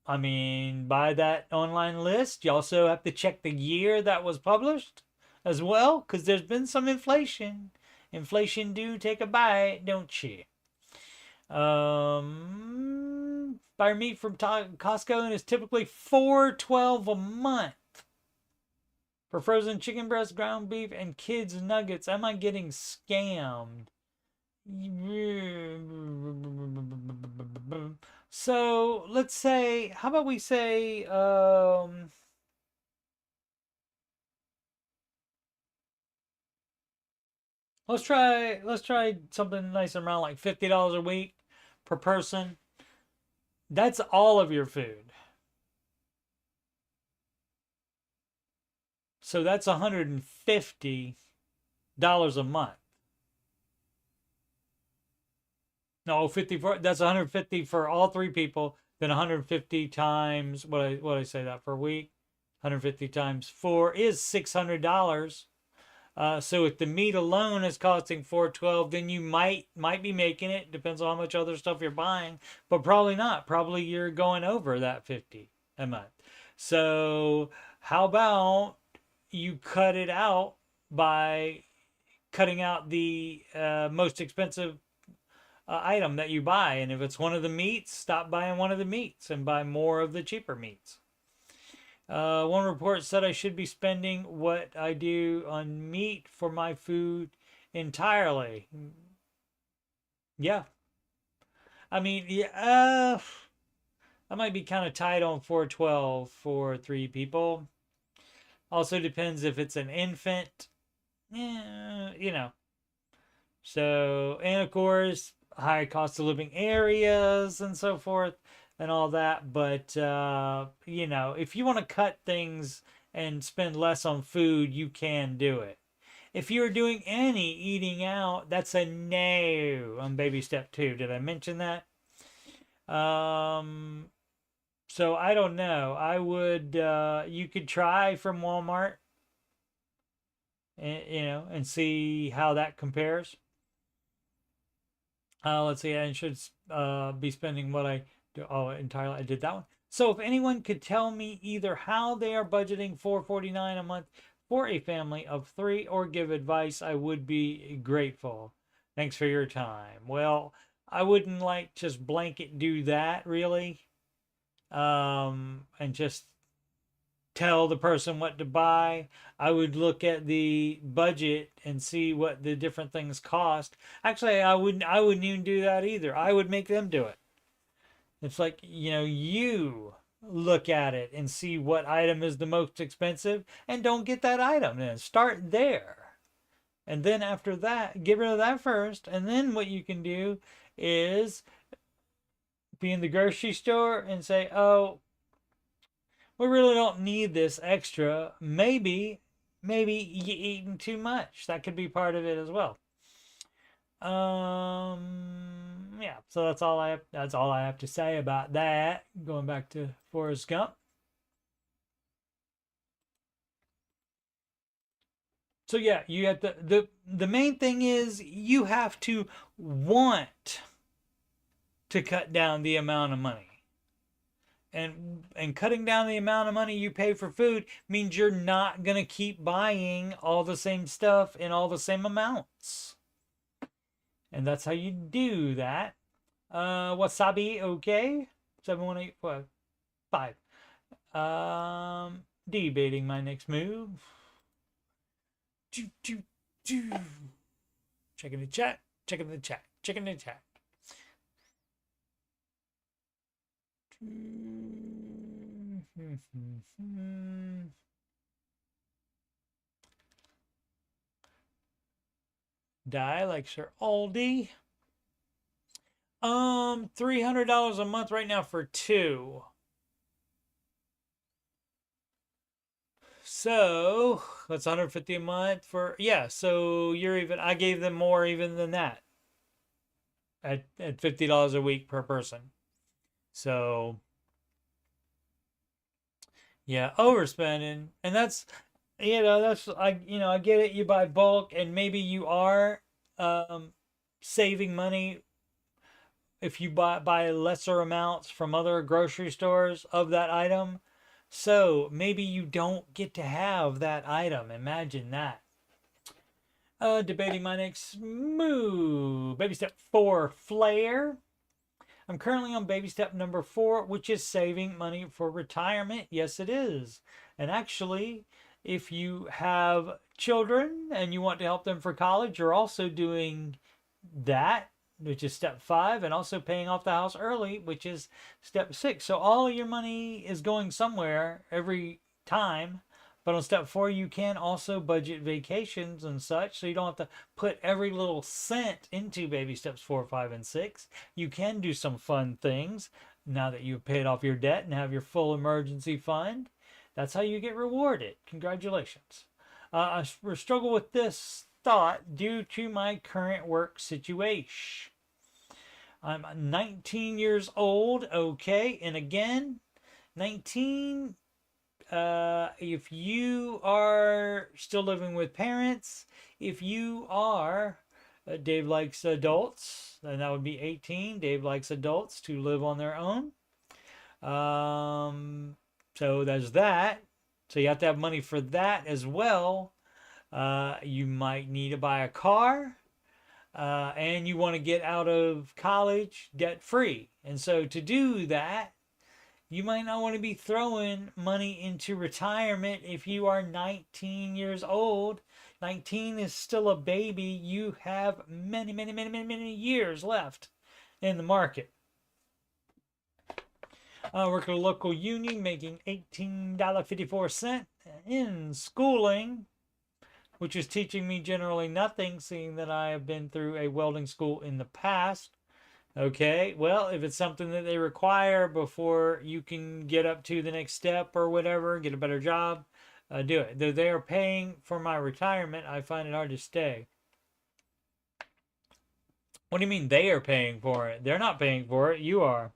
I mean, by that online list, you also have to check the year that was published as well, because there's been some inflation. Inflation do take a bite, don't you? Buy meat from Costco and it's typically $4.12 a month for frozen chicken breast, ground beef, and kids nuggets. Am I getting scammed? So let's say, how about we say, let's try something nice and round, like $50 a week per person. That's all of your food. So that's $150 a month. No, 50 for that's 150 for all three people. Then 150 times what I say that for a week. 150 times 4 is $600. So if the meat alone is costing $4.12, then you might be making it. Depends on how much other stuff you're buying, but probably not. Probably you're going over that 50 a month. So how about you cut it out by cutting out the most expensive item that you buy, and if it's one of the meats, stop buying one of the meats and buy more of the cheaper meats. One report said I should be spending what I do on meat for my food entirely. Yeah. I mean, yeah, I might be kind of tight on 412 for 3 people. Also depends if it's an infant. You know. So, and of course, high cost of living areas and so forth and all that. But, you know, if you want to cut things and spend less on food, you can do it. If you're doing any eating out, that's a no on baby step 2. Did I mention that? So I don't know. I would, you could try from Walmart, and, you know, and see how that compares. Let's see, I should be spending what I do. Oh, entirely, I did that one. So if anyone could tell me either how they are budgeting $449 a month for a family of 3 or give advice, I would be grateful. Thanks for your time. Well, I wouldn't like just blanket do that, really. And just tell the person what to buy. I would look at the budget and see what the different things cost. Actually, I wouldn't even do that either. I would make them do it. It's like, you know, you look at it and see what item is the most expensive and don't get that item. Then start there. And then after that, get rid of that first. And then what you can do is be in the grocery store and say, oh, we really don't need this extra. Maybe you eating too much. That could be part of it as well. Yeah, so that's all I have to say about that. Going back to Forrest Gump. So yeah, you have to, the main thing is you have to want to cut down the amount of money. And cutting down the amount of money you pay for food means you're not going to keep buying all the same stuff in all the same amounts. And that's how you do that. Wasabi, okay. 71855. Debating my next move. Checking the chat. Checking the chat. Checking the chat. Die like Sir Aldi. $300 a month right now for 2. So that's 150 a month for, yeah. So you're even, I gave them more even than that at $50 a week per person. So yeah, overspending. And that's, that's, I get it. You buy bulk and maybe you are saving money if you buy lesser amounts from other grocery stores of that item. So maybe you don't get to have that item. Imagine that. Debating my next move. Baby step 4, flare. I'm currently on baby step number 4, which is saving money for retirement. Yes, it is. And actually, if you have children and you want to help them for college, you're also doing that, which is step 5, and also paying off the house early, which is step 6. So all of your money is going somewhere every time. But on step 4, you can also budget vacations and such, so you don't have to put every little cent into baby steps 4, 5, and 6. You can do some fun things now that you've paid off your debt and have your full emergency fund. That's how you get rewarded. Congratulations. I struggle with this thought due to my current work situation. I'm 19 years old, okay, and again, 19. If you are still living with parents, if you are, Dave likes adults, then that would be 18. Dave likes adults to live on their own. So there's that. So you have to have money for that as well. You might need to buy a car. And you want to get out of college debt free. And so to do that, you might not want to be throwing money into retirement if you are 19 years old. 19 is still a baby. You have many, many, many, many, many years left in the market. I work at a local union making $18.54 in schooling, which is teaching me generally nothing, seeing that I have been through a welding school in the past. Okay, well, if it's something that they require before you can get up to the next step or whatever, get a better job, do it. Though they are paying for my retirement, I find it hard to stay. What do you mean they are paying for it? They're not paying for it. You are.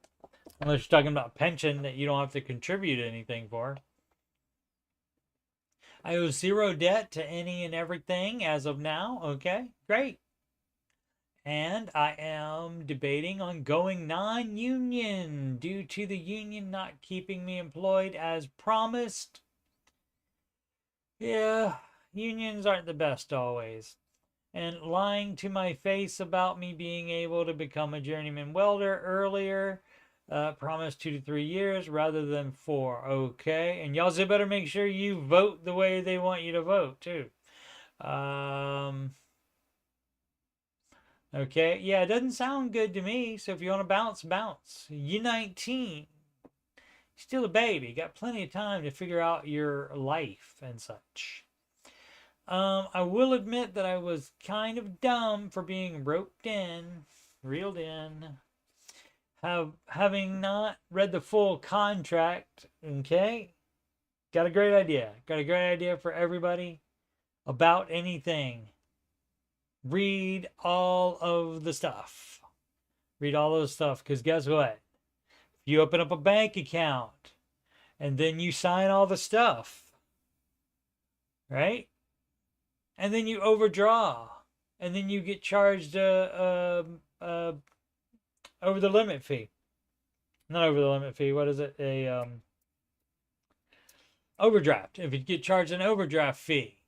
Unless you're talking about pension that you don't have to contribute anything for. I owe 0 debt to any and everything as of now. Okay, great. And I am debating on going non-union due to the union not keeping me employed as promised. Yeah, unions aren't the best always. And lying to my face about me being able to become a journeyman welder earlier. Promised 2 to 3 years rather than 4. Okay, and y'all better make sure you vote the way they want you to vote too. Okay, yeah, it doesn't sound good to me. So if you want to bounce, bounce. You're 19. Still a baby. Got plenty of time to figure out your life and such. I will admit that I was kind of dumb for being roped in, reeled in, having not read the full contract. Okay, got a great idea. Got a great idea for everybody about anything. Read all of the stuff. Read all of the stuff, because guess what? If you open up a bank account and then you sign all the stuff, right? And then you overdraw, and then you get charged over the limit fee. Not over the limit fee. What is it? A overdraft. If you get charged an overdraft fee,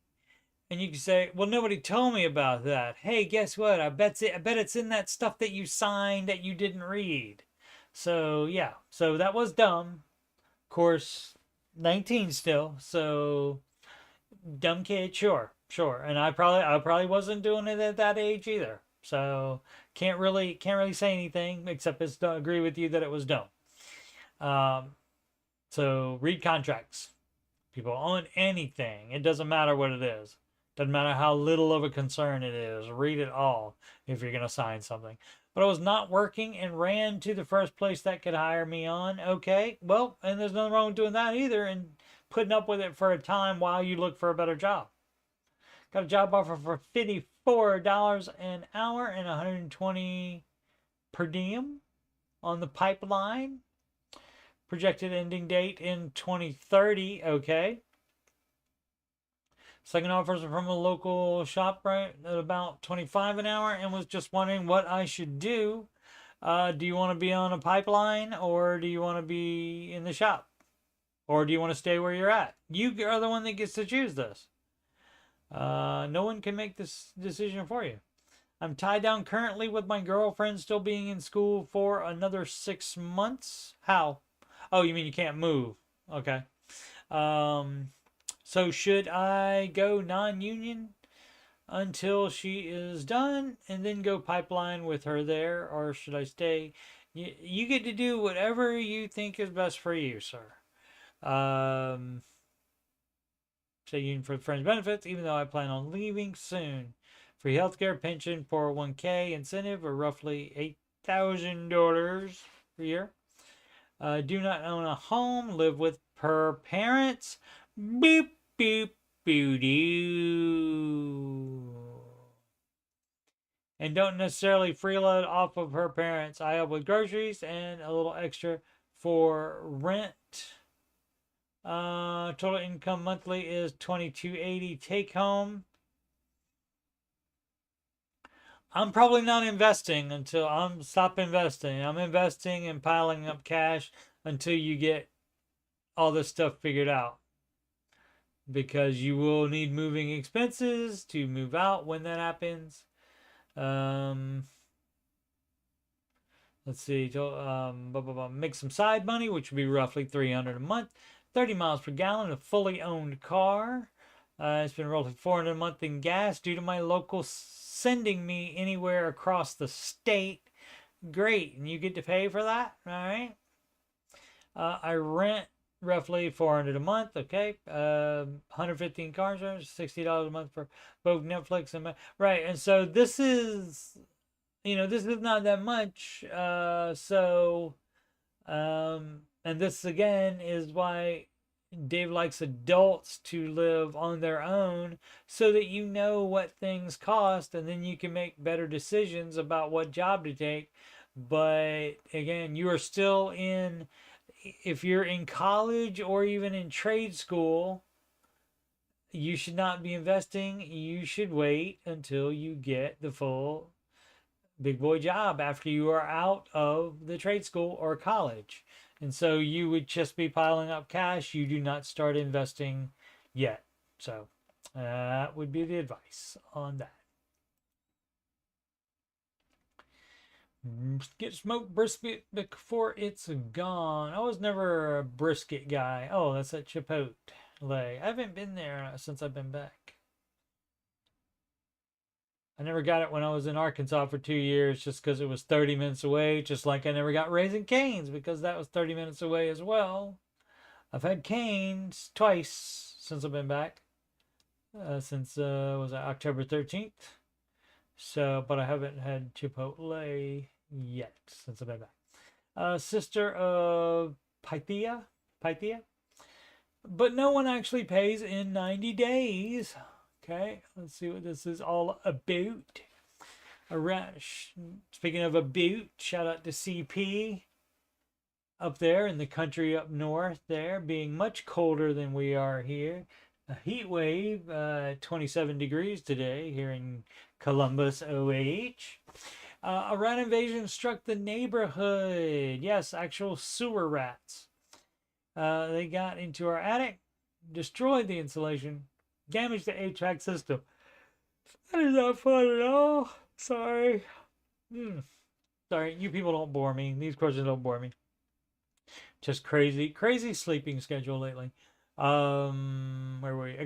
and you can say, "Well, nobody told me about that." Hey, guess what? I bet it's in that stuff that you signed that you didn't read. So yeah. So that was dumb. Of course, 19 still. So dumb kid, sure. And I probably wasn't doing it at that age either. So can't really say anything except just agree with you that it was dumb. So read contracts. People own anything. It doesn't matter what it is. Doesn't matter how little of a concern it is. Read it all if you're going to sign something. But I was not working and ran to the first place that could hire me on. Okay, well, and there's nothing wrong with doing that either, and putting up with it for a time while you look for a better job. Got a job offer for $54 an hour and $120 per diem on the pipeline. Projected ending date in 2030. Okay. Second offers are from a local shop right at about $25 an hour, and was just wondering what I should do. Do you want to be on a pipeline, or do you want to be in the shop? Or do you want to stay where you're at? You are the one that gets to choose this. No one can make this decision for you. I'm tied down currently with my girlfriend still being in school for another 6 months. How? Oh, you mean you can't move? Okay. So should I go non-union until she is done and then go pipeline with her there, or should I stay? You get to do whatever you think is best for you, sir. Stay union for friends benefits, even though I plan on leaving soon. Free healthcare, pension, 401k incentive are roughly $8,000 per year. Do not own a home, live with her parents. Boop, boop, boo doo. And don't necessarily freeload off of her parents. I help with groceries and a little extra for rent. Total income monthly is $2,280 take home. I'm probably not investing until stop investing. I'm investing and piling up cash until you get all this stuff figured out, because you will need moving expenses to move out when that happens. Let's see. Make some side money, which would be roughly $300 a month. 30 miles per gallon, a fully owned car. It's been roughly $400 a month in gas due to my local sending me anywhere across the state. Great, and you get to pay for that. All right. I rent roughly $400 a month. Okay. 115 car insurance, $60 a month for both Netflix and right. And so this is, this is not that much. And this again is why Dave likes adults to live on their own, so that you know what things cost, and then you can make better decisions about what job to take. But again, you are still if you're in college or even in trade school, you should not be investing. You should wait until you get the full big boy job after you are out of the trade school or college. And so you would just be piling up cash. You do not start investing yet. So that would be the advice on that. Get smoked brisket before it's gone. I was never a brisket guy. Oh, that's at Chipotle. I haven't been there since I've been back. I never got it when I was in Arkansas for 2 years, just because it was 30 minutes away, just like I never got Raising Cane's because that was 30 minutes away as well. I've had Cane's twice since I've been back. since was it October 13th. So, but I haven't had Chipotle yet since I've been back. Sister of Pythia, but no one actually pays in 90 days. Okay, let's see what this is all about. Speaking of about, shout out to CP up there in the country up north there, being much colder than we are here. A heat wave, 27 degrees today here in Columbus, OH. A rat invasion struck the neighborhood. Yes, actual sewer rats. They got into our attic, destroyed the insulation, damaged the HVAC system. That is not fun at all. Sorry. Sorry, you people don't bore me. These questions don't bore me. Just crazy sleeping schedule lately. Where were we?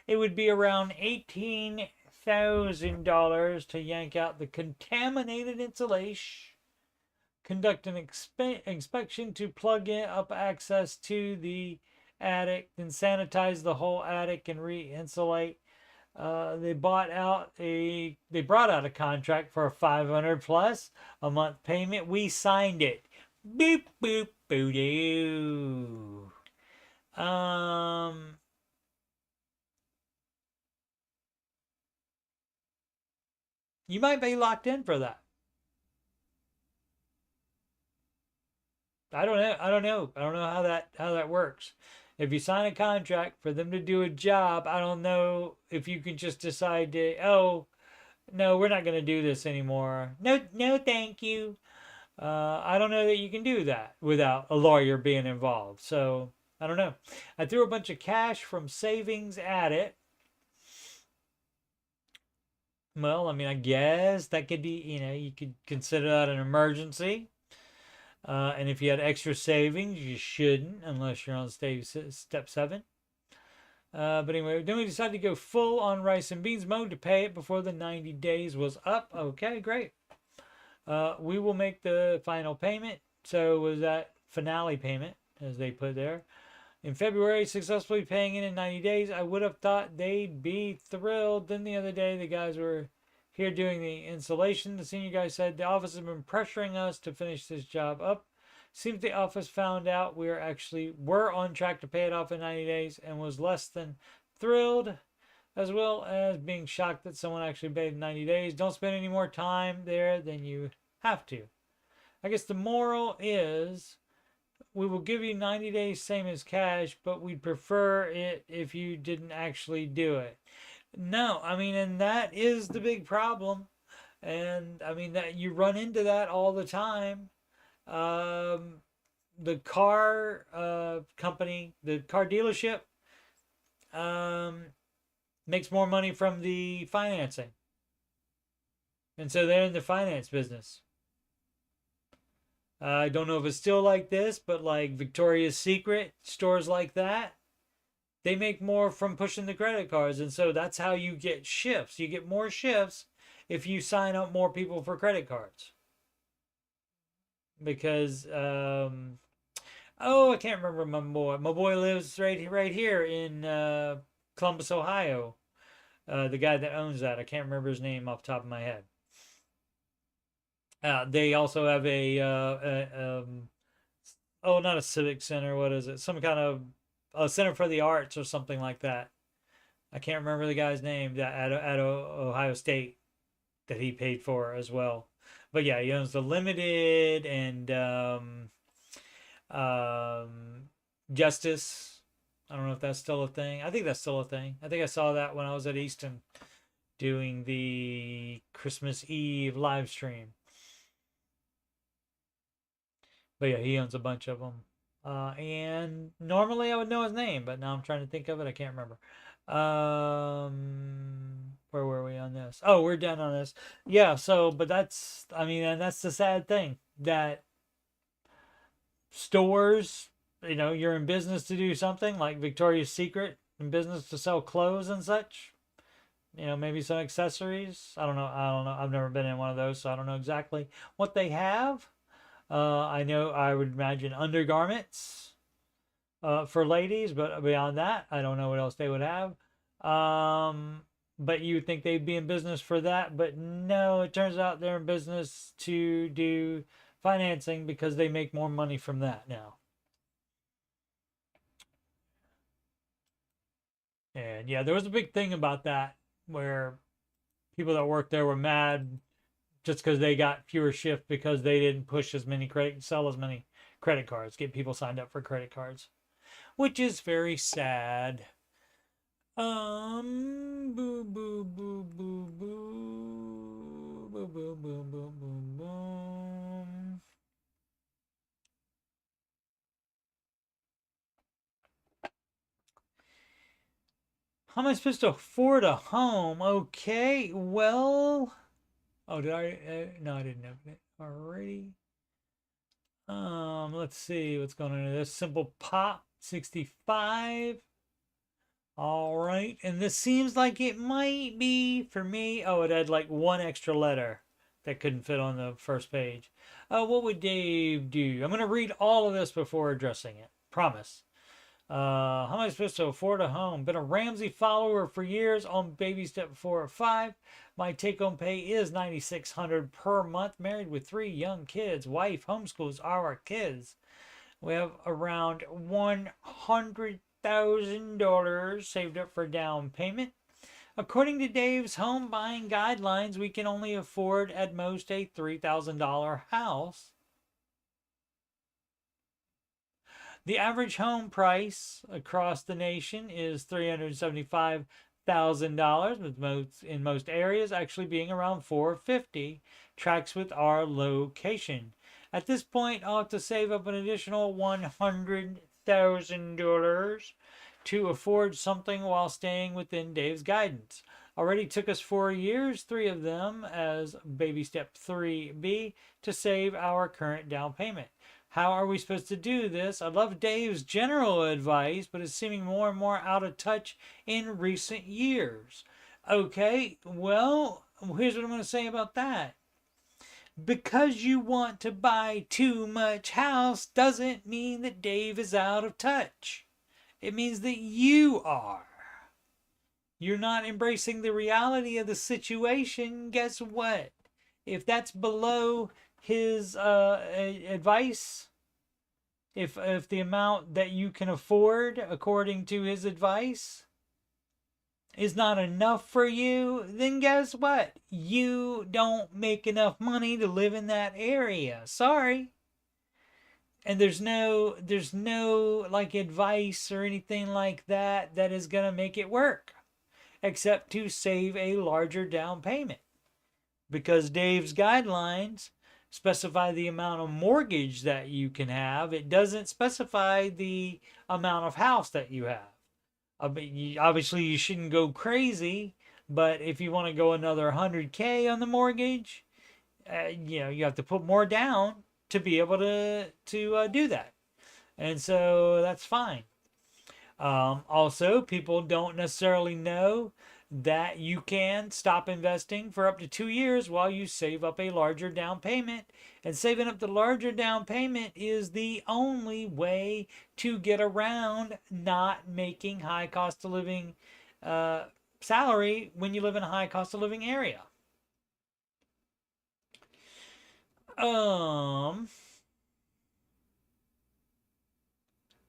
It would be around $18,000 to yank out the contaminated insulation, conduct an inspection to plug up access to the attic, then sanitize the whole attic and re-insulate. They brought out a contract for a $500 plus a month payment. We signed it. Boop boop boo doo. You might be locked in for that. I don't know. I don't know how that works. If you sign a contract for them to do a job, I don't know if you can just decide to, oh, no, we're not going to do this anymore. No, thank you. I don't know that you can do that without a lawyer being involved. So I don't know. I threw a bunch of cash from savings at it. Well, I mean, I guess that could be, you could consider that an emergency. And if you had extra savings, you shouldn't unless you're on step 7. But anyway, then we decided to go full on rice and beans mode to pay it before the 90 days was up. Okay, great. We will make the final payment. So was that finale payment, as they put there. In February, successfully paying it in 90 days. I would have thought they'd be thrilled. Then the other day, the guys were here doing the installation. The senior guy said, the office has been pressuring us to finish this job up. Seems the office found out we were on track to pay it off in 90 days and was less than thrilled, as well as being shocked that someone actually paid in 90 days. Don't spend any more time there than you have to. I guess the moral is, we will give you 90 days same as cash, but we'd prefer it if you didn't actually do it. No, I mean, and that is the big problem. And I mean, that you run into that all the time. The car company, the car dealership, makes more money from the financing. And so they're in the finance business. I don't know if it's still like this, but like Victoria's Secret, stores like that, they make more from pushing the credit cards. And so that's how you get shifts. You get more shifts if you sign up more people for credit cards. Because, I can't remember my boy. My boy lives right here in Columbus, Ohio. The guy that owns that. I can't remember his name off the top of my head. They also have not a civic center. What is it? Some kind of a center for the arts or something like that. I can't remember the guy's name that at Ohio State that he paid for as well. But yeah, he owns the Limited and Justice. I don't know if that's still a thing. I think that's still a thing. I think I saw that when I was at Easton doing the Christmas Eve live stream. But yeah, he owns a bunch of them. And normally I would know his name, but now I'm trying to think of it. I can't remember. Where were we on this? Oh, we're done on this. Yeah, so, but that's, I mean, and that's the sad thing, that stores, you're in business to do something like Victoria's Secret, in business to sell clothes and such. Maybe some accessories. I don't know. I've never been in one of those, so I don't know exactly what they have. I know, I would imagine undergarments for ladies, but beyond that, I don't know what else they would have. But you would think they'd be in business for that, but no, it turns out they're in business to do financing because they make more money from that now. And yeah, there was a big thing about that where people that worked there were mad just because they got fewer shifts because they didn't push as many sell as many credit cards, get people signed up for credit cards, which is very sad. Boo, boo, boo, boo, boo, boo, boo, boo, boo, boo, boo. How am I supposed to afford a home? Okay, well, oh, did I? No, I didn't open it already. Let's see what's going on in this. Simple Pop 65. All right, and this seems like it might be for me. Oh, it had like one extra letter that couldn't fit on the first page. What would Dave do? I'm going to read all of this before addressing it. Promise. How am I supposed to afford a home? Been a Ramsey follower for years on baby step 4 or 5. My take-home pay is $9,600 per month. Married with 3 young kids. Wife homeschools our kids. We have around $100,000 saved up for down payment. According to Dave's home buying guidelines, we can only afford at most a $3,000 house. The average home price across the nation is $375,000, with in most areas actually being around $450,000. Tracks with our location. At this point, I'll have to save up an additional $100,000 to afford something while staying within Dave's guidance. Already took us 4 years, 3 of them as baby step 3B, to save our current down payment. How are we supposed to do this? I love Dave's general advice, but it's seeming more and more out of touch in recent years. Okay, well, here's what I'm going to say about that. Because you want to buy too much house doesn't mean that Dave is out of touch. It means that you are. You're not embracing the reality of the situation. Guess what? If that's below his advice, if the amount that you can afford according to his advice is not enough for you, then guess what? You don't make enough money to live in that area. Sorry. And there's no like advice or anything like that that is going to make it work, except to save a larger down payment. Because Dave's guidelines specify the amount of mortgage that you can have. It doesn't specify the amount of house that you have. Obviously, you shouldn't go crazy, but if you want to go another $100K on the mortgage, you have to put more down to be able to do that. And so that's fine. Also, people don't necessarily know that you can stop investing for up to 2 years while you save up a larger down payment. And saving up the larger down payment is the only way to get around not making high cost of living salary when you live in a high cost of living area.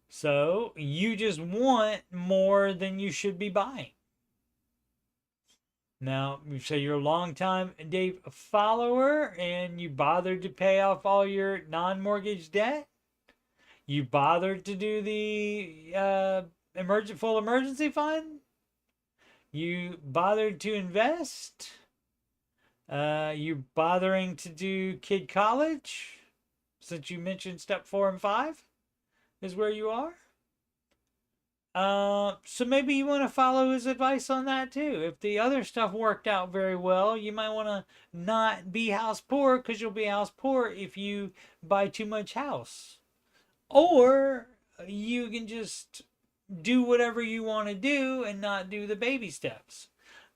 So you just want more than you should be buying. Now, you say you're a long-time Dave follower and you bothered to pay off all your non-mortgage debt. You bothered to do the full emergency fund. You bothered to invest. You bothering to do kid college, since you mentioned step 4 and 5 is where you are. So maybe you want to follow his advice on that too. If the other stuff worked out very well, you might want to not be house poor, because you'll be house poor if you buy too much house. Or you can just do whatever you want to do and not do the baby steps.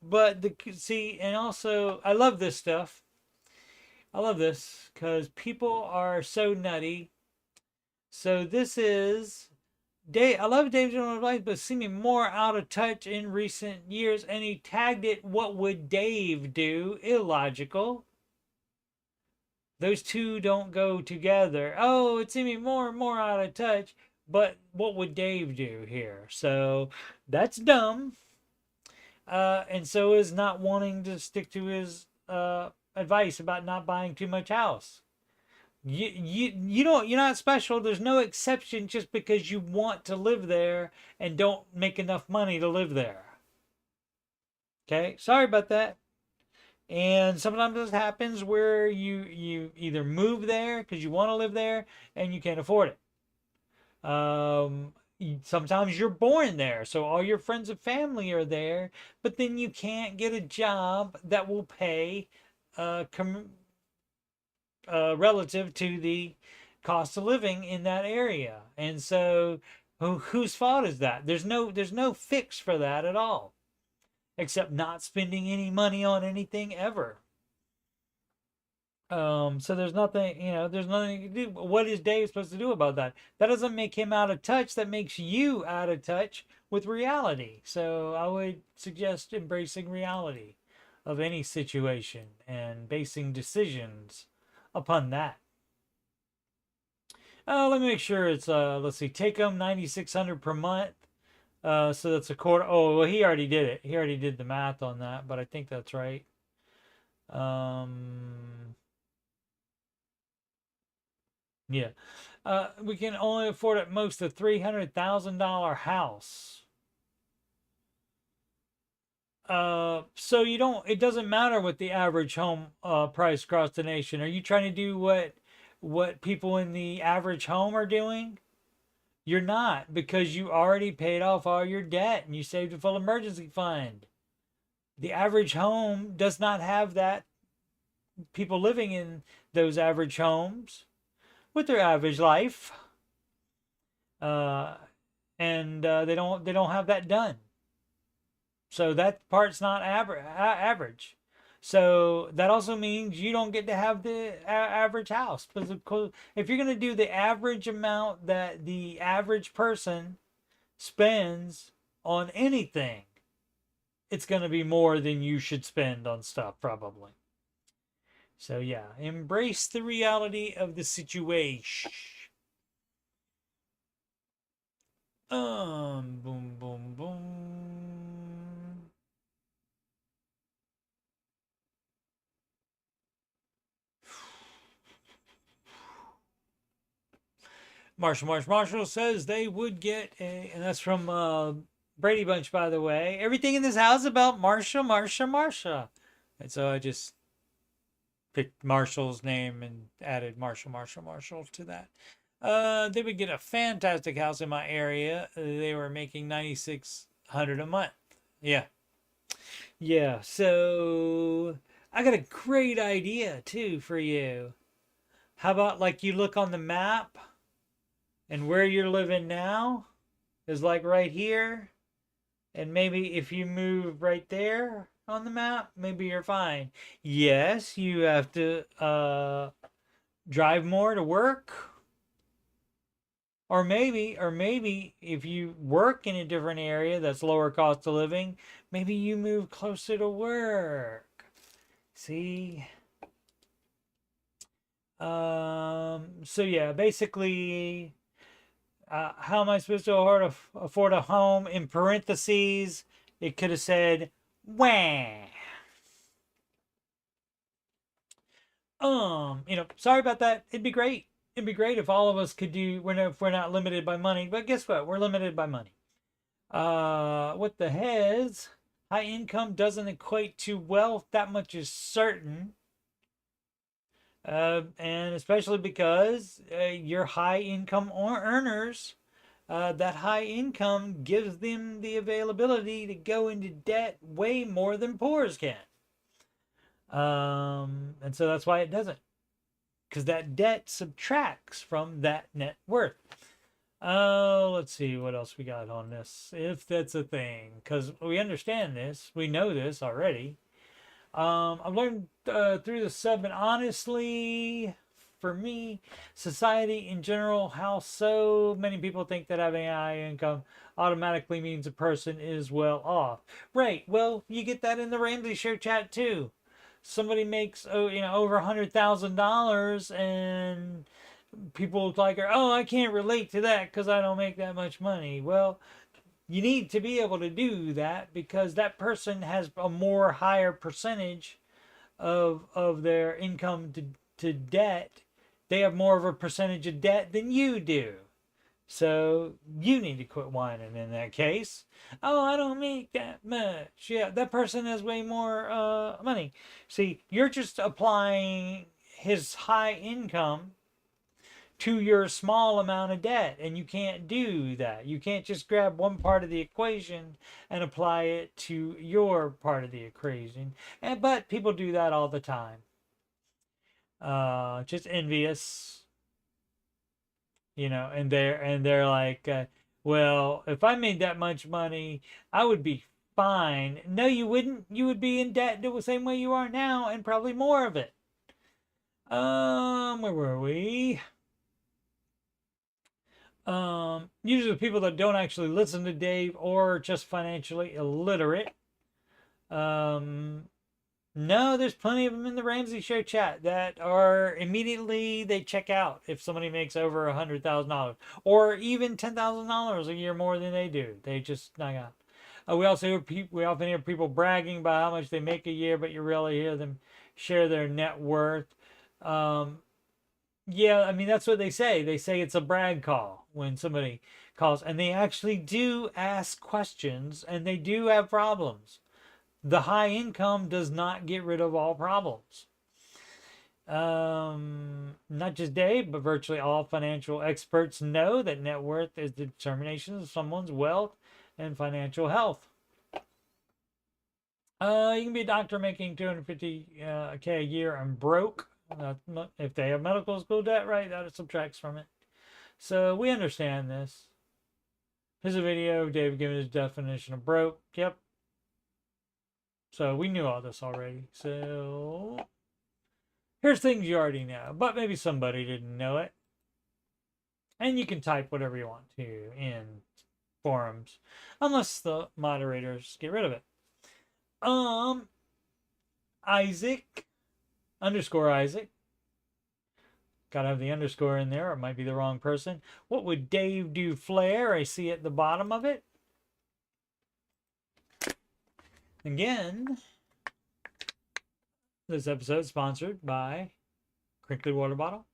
But and also I love this stuff. I love this because people are so nutty. So this is Dave, I love Dave's general advice, but seeming more out of touch in recent years. And he tagged it, "What would Dave do?" Illogical. Those two don't go together. Oh, it's seeming more and more out of touch, but what would Dave do here? So that's dumb. And so is not wanting to stick to his advice about not buying too much house. You don't, you're not special. There's no exception just because you want to live there and don't make enough money to live there. Okay, sorry about that. And sometimes this happens where you either move there because you want to live there and you can't afford it. Sometimes you're born there, so all your friends and family are there, but then you can't get a job that will pay relative to the cost of living in that area. And so whose fault is that? There's no fix for that at all, except not spending any money on anything ever. So there's nothing, there's nothing you can do. What is Dave supposed to do about that? That doesn't make him out of touch. That makes you out of touch with reality. So I would suggest embracing reality of any situation and basing decisions upon that. Let me make sure it's let's see, take home 9,600 per month. So that's a quarter. Oh, well, he already did it. He already did the math on that, but I think that's right. Yeah. We can only afford at most a $300,000 house. So you don't, it doesn't matter what the average home price across the nation. Are you trying to do what people in the average home are doing? You're not, because you already paid off all your debt and you saved a full emergency fund. The average home does not have that. People living in those average homes with their average life, and they don't have that done. So that part's not average. So that also means you don't get to have the average house. Because if you're going to do the average amount that the average person spends on anything, it's going to be more than you should spend on stuff, probably. So yeah, embrace the reality of the situation. Boom, boom, boom. Marshall says they would get a, and that's from Brady Bunch, by the way. Everything in this house about Marsha. And so I just picked Marshall's name and added Marshall to that. They would get a fantastic house in my area. They were making 9,600 a month. Yeah. Yeah. So I got a great idea too for you. How about like you look on the map and where you're living now is like right here. And maybe if you move right there on the map, maybe you're fine. Yes, you have to drive more to work. Or maybe if you work in a different area that's lower cost of living, maybe you move closer to work. See? So yeah, basically, how am I supposed to afford a home? In parentheses, it could have said, wah. Sorry about that. It'd be great. It'd be great if all of us could do, if we're not limited by money, but guess what? We're limited by money. What the heads? High income doesn't equate to wealth. That much is certain. And especially because your high income earners, that high income gives them the availability to go into debt way more than poors can. And so that's why it doesn't, because that debt subtracts from that net worth. Let's see what else we got on this, if that's a thing, because we understand this, we know this already. I've learned through the sub, and honestly, for me, society in general, how so many people think that having a high income automatically means a person is well off. Right. Well, you get that in the Ramsey Show chat too. Somebody makes over $100,000 and people like, oh, I can't relate to that because I don't make that much money. Well, you need to be able to do that because that person has a more higher percentage of their income to debt. They have more of a percentage of debt than you do. So you need to quit whining in that case. Oh, I don't make that much. Yeah, that person has way more money. See, you're just applying his high income to your small amount of debt, and you can't do that. You can't just grab one part of the equation and apply it to your part of the equation. But people do that all the time. Just envious, and they're like, well, if I made that much money, I would be fine. No, you wouldn't. You would be in debt the same way you are now, and probably more of it. Where were we? Usually the people that don't actually listen to Dave or just financially illiterate. No, there's plenty of them in the Ramsey Show chat that are immediately they check out if somebody makes over $100,000 or even $10,000 a year more than they do. They just knock out. We often hear people bragging about how much they make a year, but you rarely hear them share their net worth. Yeah, I mean, that's what they say. They say it's a brag call when somebody calls, and they actually do ask questions, and they do have problems. The high income does not get rid of all problems. Not just Dave, but virtually all financial experts know that net worth is the determination of someone's wealth and financial health. You can be a doctor making $250K a year and broke. If they have medical school debt, right, that subtracts from it. So we understand this. Here's a video of Dave giving his definition of broke. Yep. So we knew all this already. So here's things you already know, but maybe somebody didn't know it. And you can type whatever you want to in forums, unless the moderators get rid of it. Isaac _Isaac. Gotta have the underscore in there, or it might be the wrong person. What would Dave do flare? I see at the bottom of it. Again, this episode is sponsored by Crinkly Water Bottle.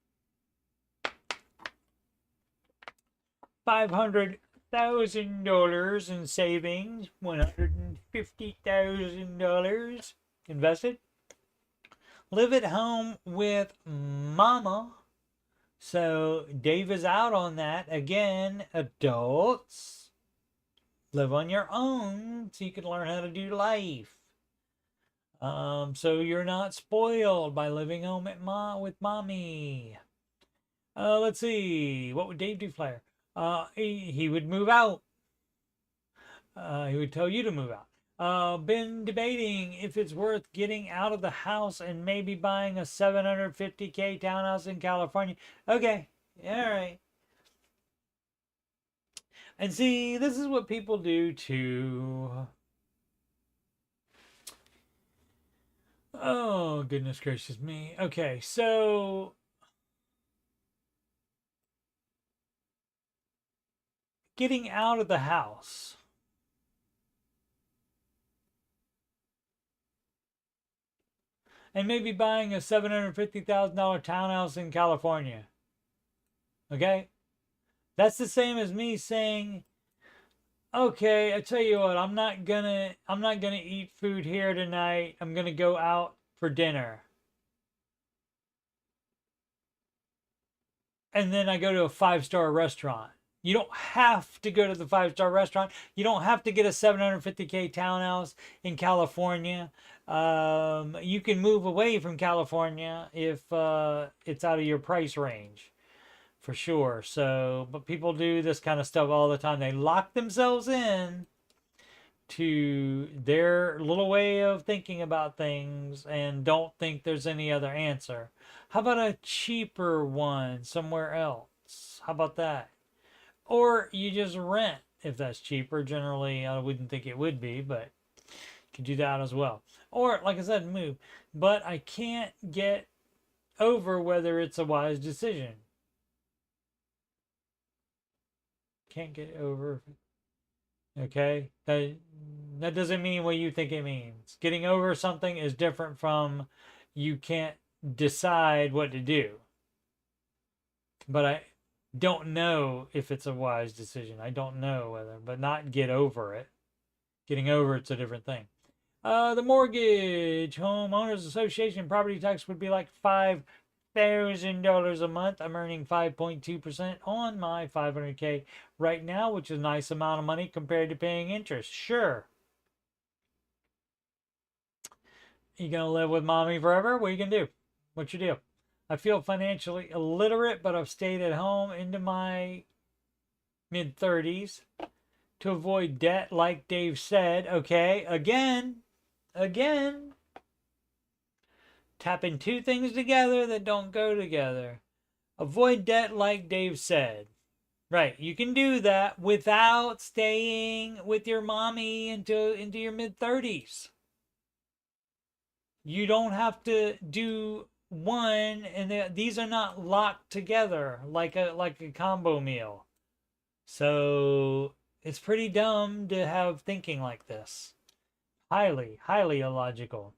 $500,000 in savings, $150,000 invested. Live at home with mama. So Dave is out on that. Again, adults, live on your own so you can learn how to do life. So you're not spoiled by living home with mommy. Let's see. What would Dave do, Flair? He would move out. He would tell you to move out. Been debating if it's worth getting out of the house and maybe buying a $750K townhouse in California. Okay. All right. And see, this is what people do to... Oh, goodness gracious me. Okay, so... Getting out of the house. And maybe buying a $750,000 townhouse in California. Okay? That's the same as me saying, okay, I tell you what, I'm not gonna eat food here tonight. I'm gonna go out for dinner. And then I go to a 5-star restaurant. You don't have to go to the 5-star restaurant. You don't have to get a $750K townhouse in California. You can move away from California if it's out of your price range, for sure. So, but people do this kind of stuff all the time. They lock themselves in to their little way of thinking about things and don't think there's any other answer. How about a cheaper one somewhere else? How about that? Or you just rent if that's cheaper. Generally, I wouldn't think it would be, but you could do that as well. Or, like I said, move. But I can't get over whether it's a wise decision. Can't get over. Okay? That doesn't mean what you think it means. Getting over something is different from you can't decide what to do. But I don't know if it's a wise decision. I don't know whether, but not get over it. Getting over it's a different thing. The mortgage, homeowners association property tax would be like $5,000 a month. I'm earning 5.2% on my 500K right now, which is a nice amount of money compared to paying interest. Sure. You gonna live with mommy forever? What are you gonna do? What's your deal? I feel financially illiterate, but I've stayed at home into my mid-30s to avoid debt, like Dave said. Okay, again, tapping two things together that don't go together. Avoid debt, like Dave said. Right, you can do that without staying with your mommy into your mid-30s. You don't have to do one, and these are not locked together like a combo meal. So it's pretty dumb to have thinking like this. Highly illogical.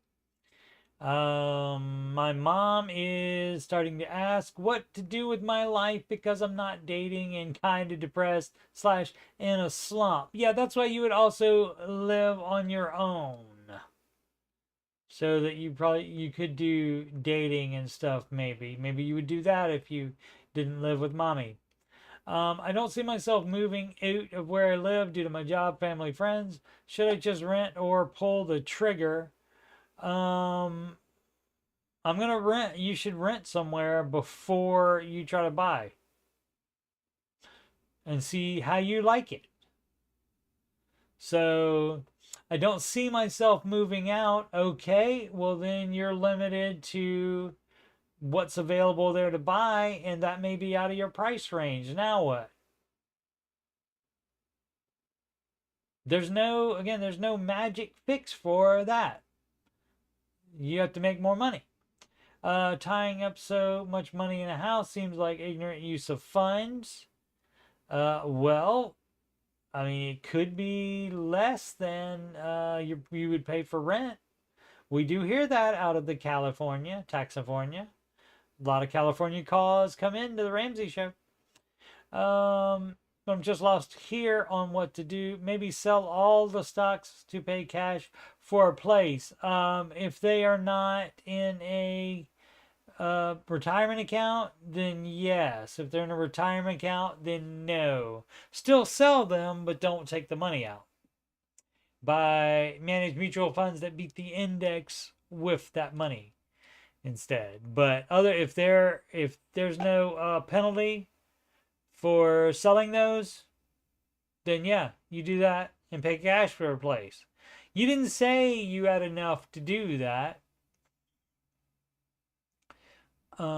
My mom is starting to ask what to do with my life because I'm not dating and kind of depressed / in a slump. Yeah, that's why you would also live on your own. So that you could do dating and stuff maybe. Maybe you would do that if you didn't live with mommy. I don't see myself moving out of where I live due to my job, family, friends. Should I just rent or pull the trigger? I'm gonna rent. You should rent somewhere before you try to buy and see how you like it. So I don't see myself moving out. Okay, well then you're limited to what's available there to buy, and that may be out of your price range. Now what? There's no magic fix for that. You have to make more money. Tying up so much money in a house seems like ignorant use of funds. Well, I mean, it could be less than you would pay for rent. We do hear that out of the California. A lot of California calls come into the Ramsey show. I'm just lost here on what to do. Maybe sell all the stocks to pay cash for a place. If they are not in a retirement account, then yes. If they're in a retirement account, then no. Still sell them, but don't take the money out. Buy managed mutual funds that beat the index with that money instead. But if there's no penalty for selling those, then yeah, you do that and pay cash for a place. You didn't say you had enough to do that. The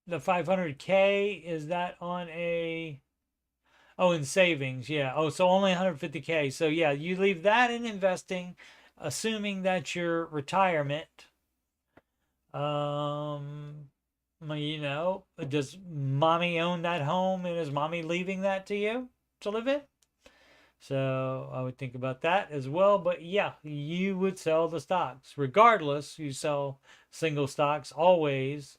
500K, is that on a... Oh, in savings, yeah. Oh, so only 150K. So yeah, you leave that in investing, assuming that's your retirement. Does mommy own that home, and is mommy leaving that to you to live in? So I would think about that as well. But yeah, you would sell the stocks. Regardless, you sell single stocks always.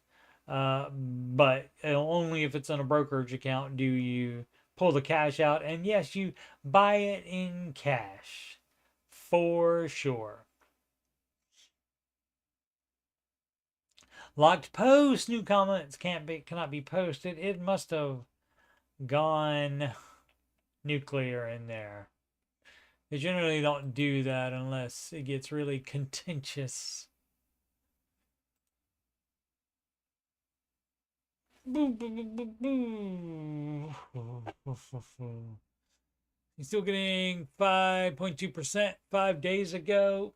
But only if it's on a brokerage account do you pull the cash out. And yes, you buy it in cash. For sure. Locked post. New comments cannot be posted. It must have gone nuclear in there. They generally don't do that unless it gets really contentious. Boo, boo, boo, boo, boo. He's still getting 5.2% 5 days ago.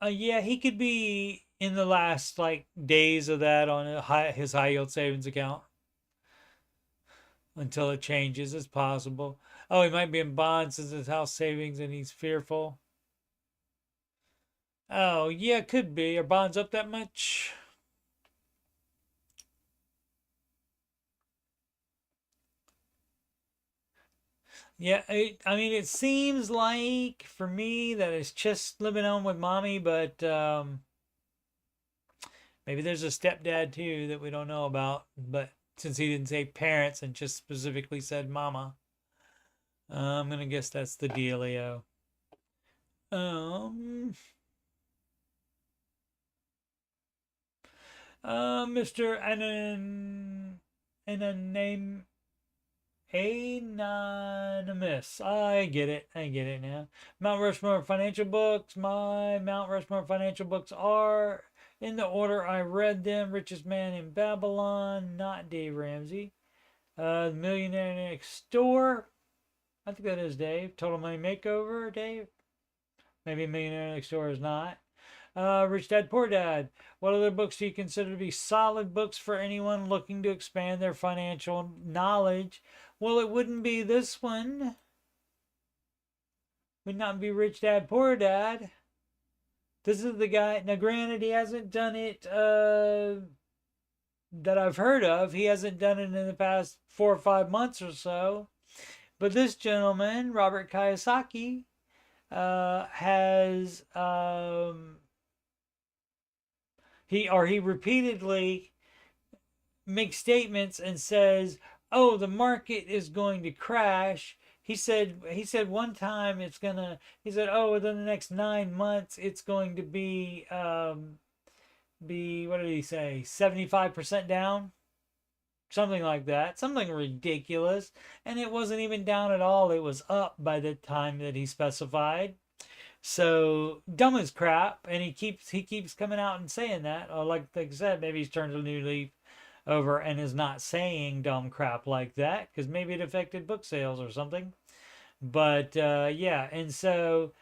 Yeah, he could be in the last like days of that on his high yield savings account until it changes. It's possible. Oh, he might be in bonds as his house savings and he's fearful. Oh, yeah, could be. Are bonds up that much? Yeah, I mean, it seems like for me that it's just living on with mommy, but maybe there's a stepdad too that we don't know about. But since he didn't say parents and just specifically said mama, I'm gonna guess that's the dealio. Um, Mr. Name Anonymous. I get it. I get it now. Mount Rushmore financial books. My Mount Rushmore financial books are in the order I read them. Richest Man in Babylon, not Dave Ramsey. Millionaire Next Door. I think that is Dave. Total Money Makeover, Dave. Maybe Millionaire Next Door is not. Rich Dad Poor Dad. What other books do you consider to be solid books for anyone looking to expand their financial knowledge? Well, it wouldn't be this one. Would not be Rich Dad Poor Dad. This is the guy. Now, granted, he hasn't done it that I've heard of. He hasn't done it in the past 4 or 5 months or so. But this gentleman, Robert Kiyosaki, has he repeatedly makes statements and says, "Oh, the market is going to crash." He said one time it's gonna. He said, "Oh, within the next 9 months, it's going to be what did he say? 75% down." Something like that, something ridiculous, and it wasn't even down at all. It was up by the time that he specified. So dumb as crap, and he keeps coming out and saying that. Like I said, maybe he's turned a new leaf over and is not saying dumb crap like that because maybe it affected book sales or something. But yeah, and so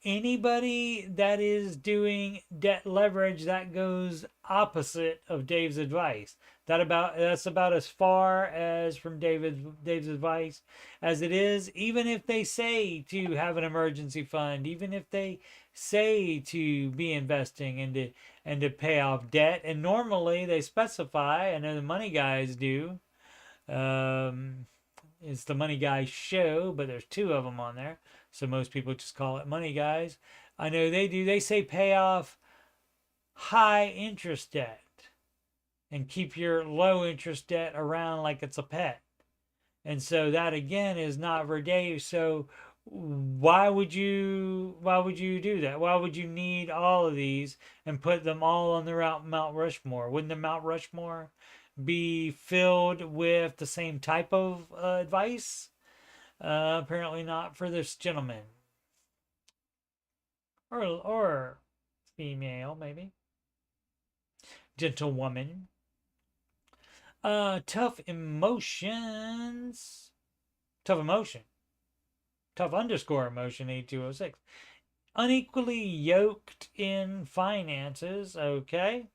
anybody that is doing debt leverage, that goes opposite of Dave's advice. That's about as far as from Dave's advice as it is. Even if they say to have an emergency fund, even if they say to be investing and to pay off debt, and normally they specify. I know the money guys do. It's the Money Guys show, but there's 2 of them on there. So most people just call it Money Guys. I know they do. They say pay off high interest debt and keep your low interest debt around like it's a pet. And so that again is not for Dave. So why would you do that? Why would you need all of these and put them all on the Mount Rushmore? Wouldn't the Mount Rushmore be filled with the same type of advice? Apparently not for this gentleman. Or female, maybe. Gentlewoman. Tough emotions. Tough emotion. Tough underscore emotion 8206. Unequally yoked in finances. Okay.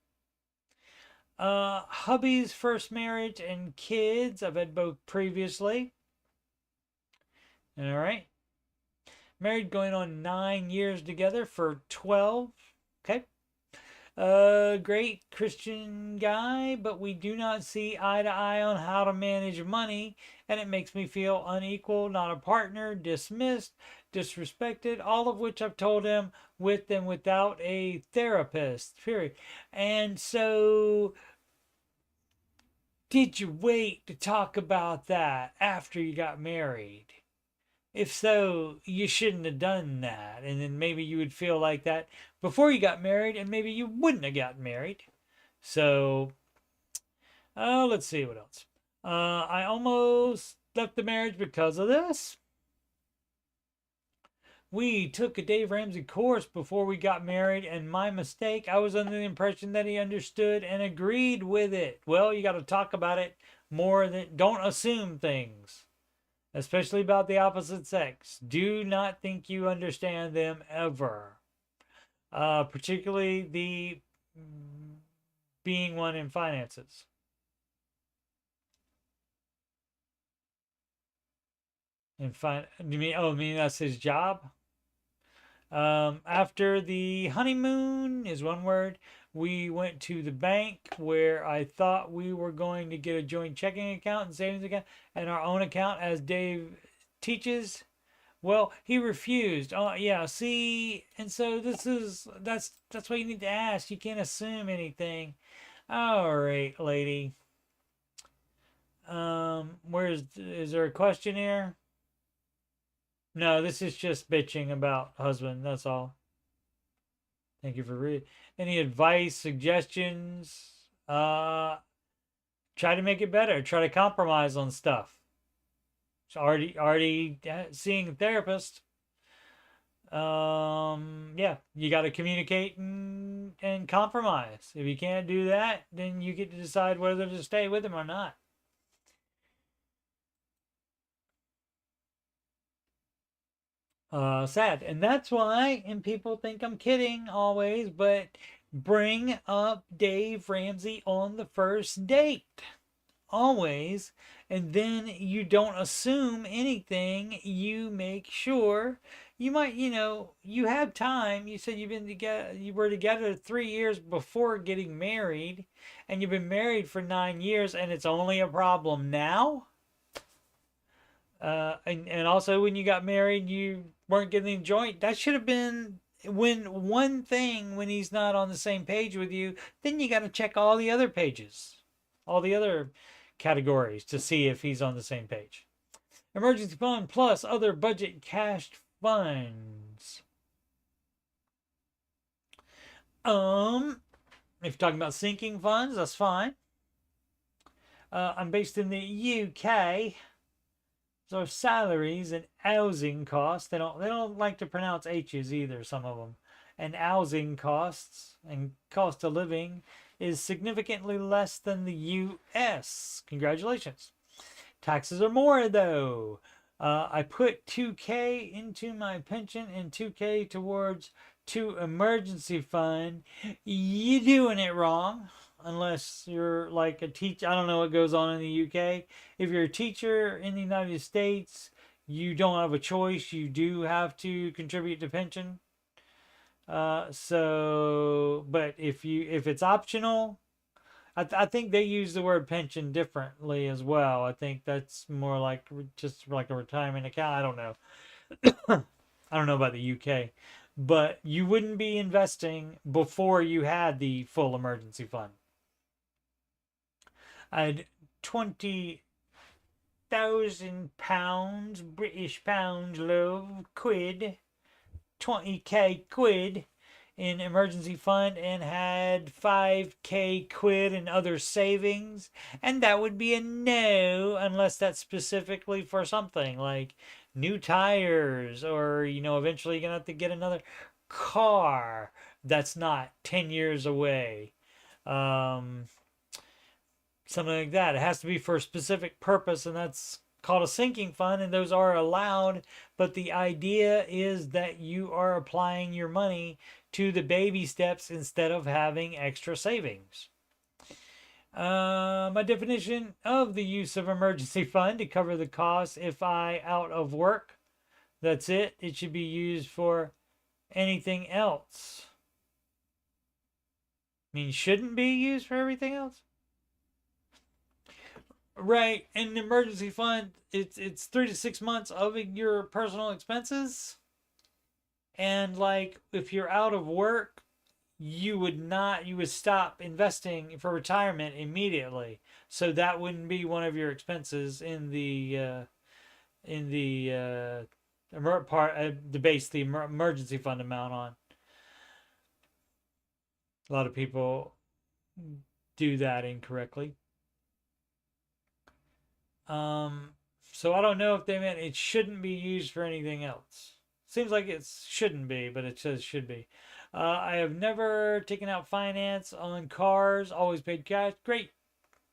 Hubby's first marriage and kids. I've had both previously. All right. Married going on 9 years together for 12. Okay. Great Christian guy, but we do not see eye to eye on how to manage money, and it makes me feel unequal, not a partner, dismissed, disrespected, all of which I've told him with and without a therapist, period. And so, did you wait to talk about that after you got married? If so, you shouldn't have done that. And then maybe you would feel like that before you got married, and maybe you wouldn't have gotten married. So, let's see what else. I almost left the marriage because of this. We took a Dave Ramsey course before we got married, and my mistake, I was under the impression that he understood and agreed with it. Well, you got to talk about it more than, don't assume things. especially about the opposite sex. Do not think you understand them ever, particularly the being one in finances. You mean? Oh, I mean that's his job. After the honeymoon is one word. We went to the bank where I thought we were going to get a joint checking account and savings account and our own account, as Dave teaches. Well, he refused. Oh, yeah. See, and so that's what you need to ask. You can't assume anything. All right, lady. Is there a question here? No, this is just bitching about husband. That's all. Thank you for reading. Any advice, suggestions? Try to make it better. Try to compromise on stuff. It's already seeing a therapist. Yeah, you got to communicate and compromise. If you can't do that, then you get to decide whether to stay with him or not. Sad. And that's why, and people think I'm kidding always, but bring up Dave Ramsey on the first date. Always. And then you don't assume anything. You make sure you might, you have time. You said you were together 3 years before getting married, and you've been married for 9 years, and it's only a problem now. And also when you got married, you weren't getting joint. That should have been one thing when he's not on the same page with you. Then you got to check all the other pages, all the other categories to see if he's on the same page. Emergency fund plus other budget cash funds. If you're talking about sinking funds, that's fine. I'm based in the UK. So salaries and housing costs, they don't like to pronounce H's either, some of them. And housing costs and cost of living is significantly less than the US. Congratulations. Taxes are more though. I put 2K into my pension and 2K towards to emergency fund. You doing it wrong. Unless you're like a teacher. I don't know what goes on in the UK. If you're a teacher in the United States, you don't have a choice. You do have to contribute to pension. But if it's optional, I think they use the word pension differently as well. I think that's more like just like a retirement account. I don't know. I don't know about the UK, but you wouldn't be investing before you had the full emergency fund. I had 20,000 British pounds, love, quid, 20k quid in emergency fund, and had 5k quid in other savings, and that would be a no unless that's specifically for something like new tires, or eventually you're gonna have to get another car that's not 10 years away. Something like that. It has to be for a specific purpose, and that's called a sinking fund, and those are allowed. But the idea is that you are applying your money to the baby steps instead of having extra savings. My definition of the use of emergency fund to cover the costs if I out of work. That's it. It should be used for anything else. I mean, shouldn't be used for everything else. Right, and the emergency fund, it's 3 to 6 months of your personal expenses, and like if you're out of work, you would stop investing for retirement immediately, so that wouldn't be one of your expenses in the the base the emergency fund amount on. A lot of people do that incorrectly. So I don't know if they meant it shouldn't be used for anything else. Seems like it shouldn't be, but it says should be. I have never taken out finance on cars, always paid cash. Great.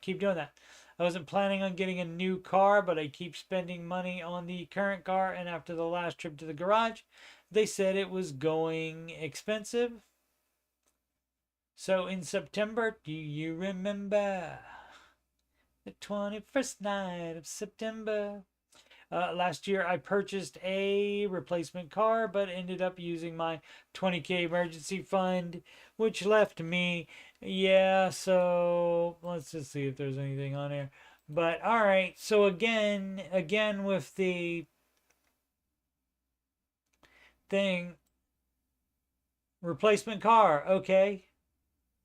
Keep doing that. I wasn't planning on getting a new car, but I keep spending money on the current car. And after the last trip to the garage, they said it was going expensive. So in September, do you remember the 21st night of September? Last year, I purchased a replacement car, but ended up using my 20K emergency fund, which left me, yeah, so let's just see if there's anything on here. But all right, so again with the thing, replacement car, okay,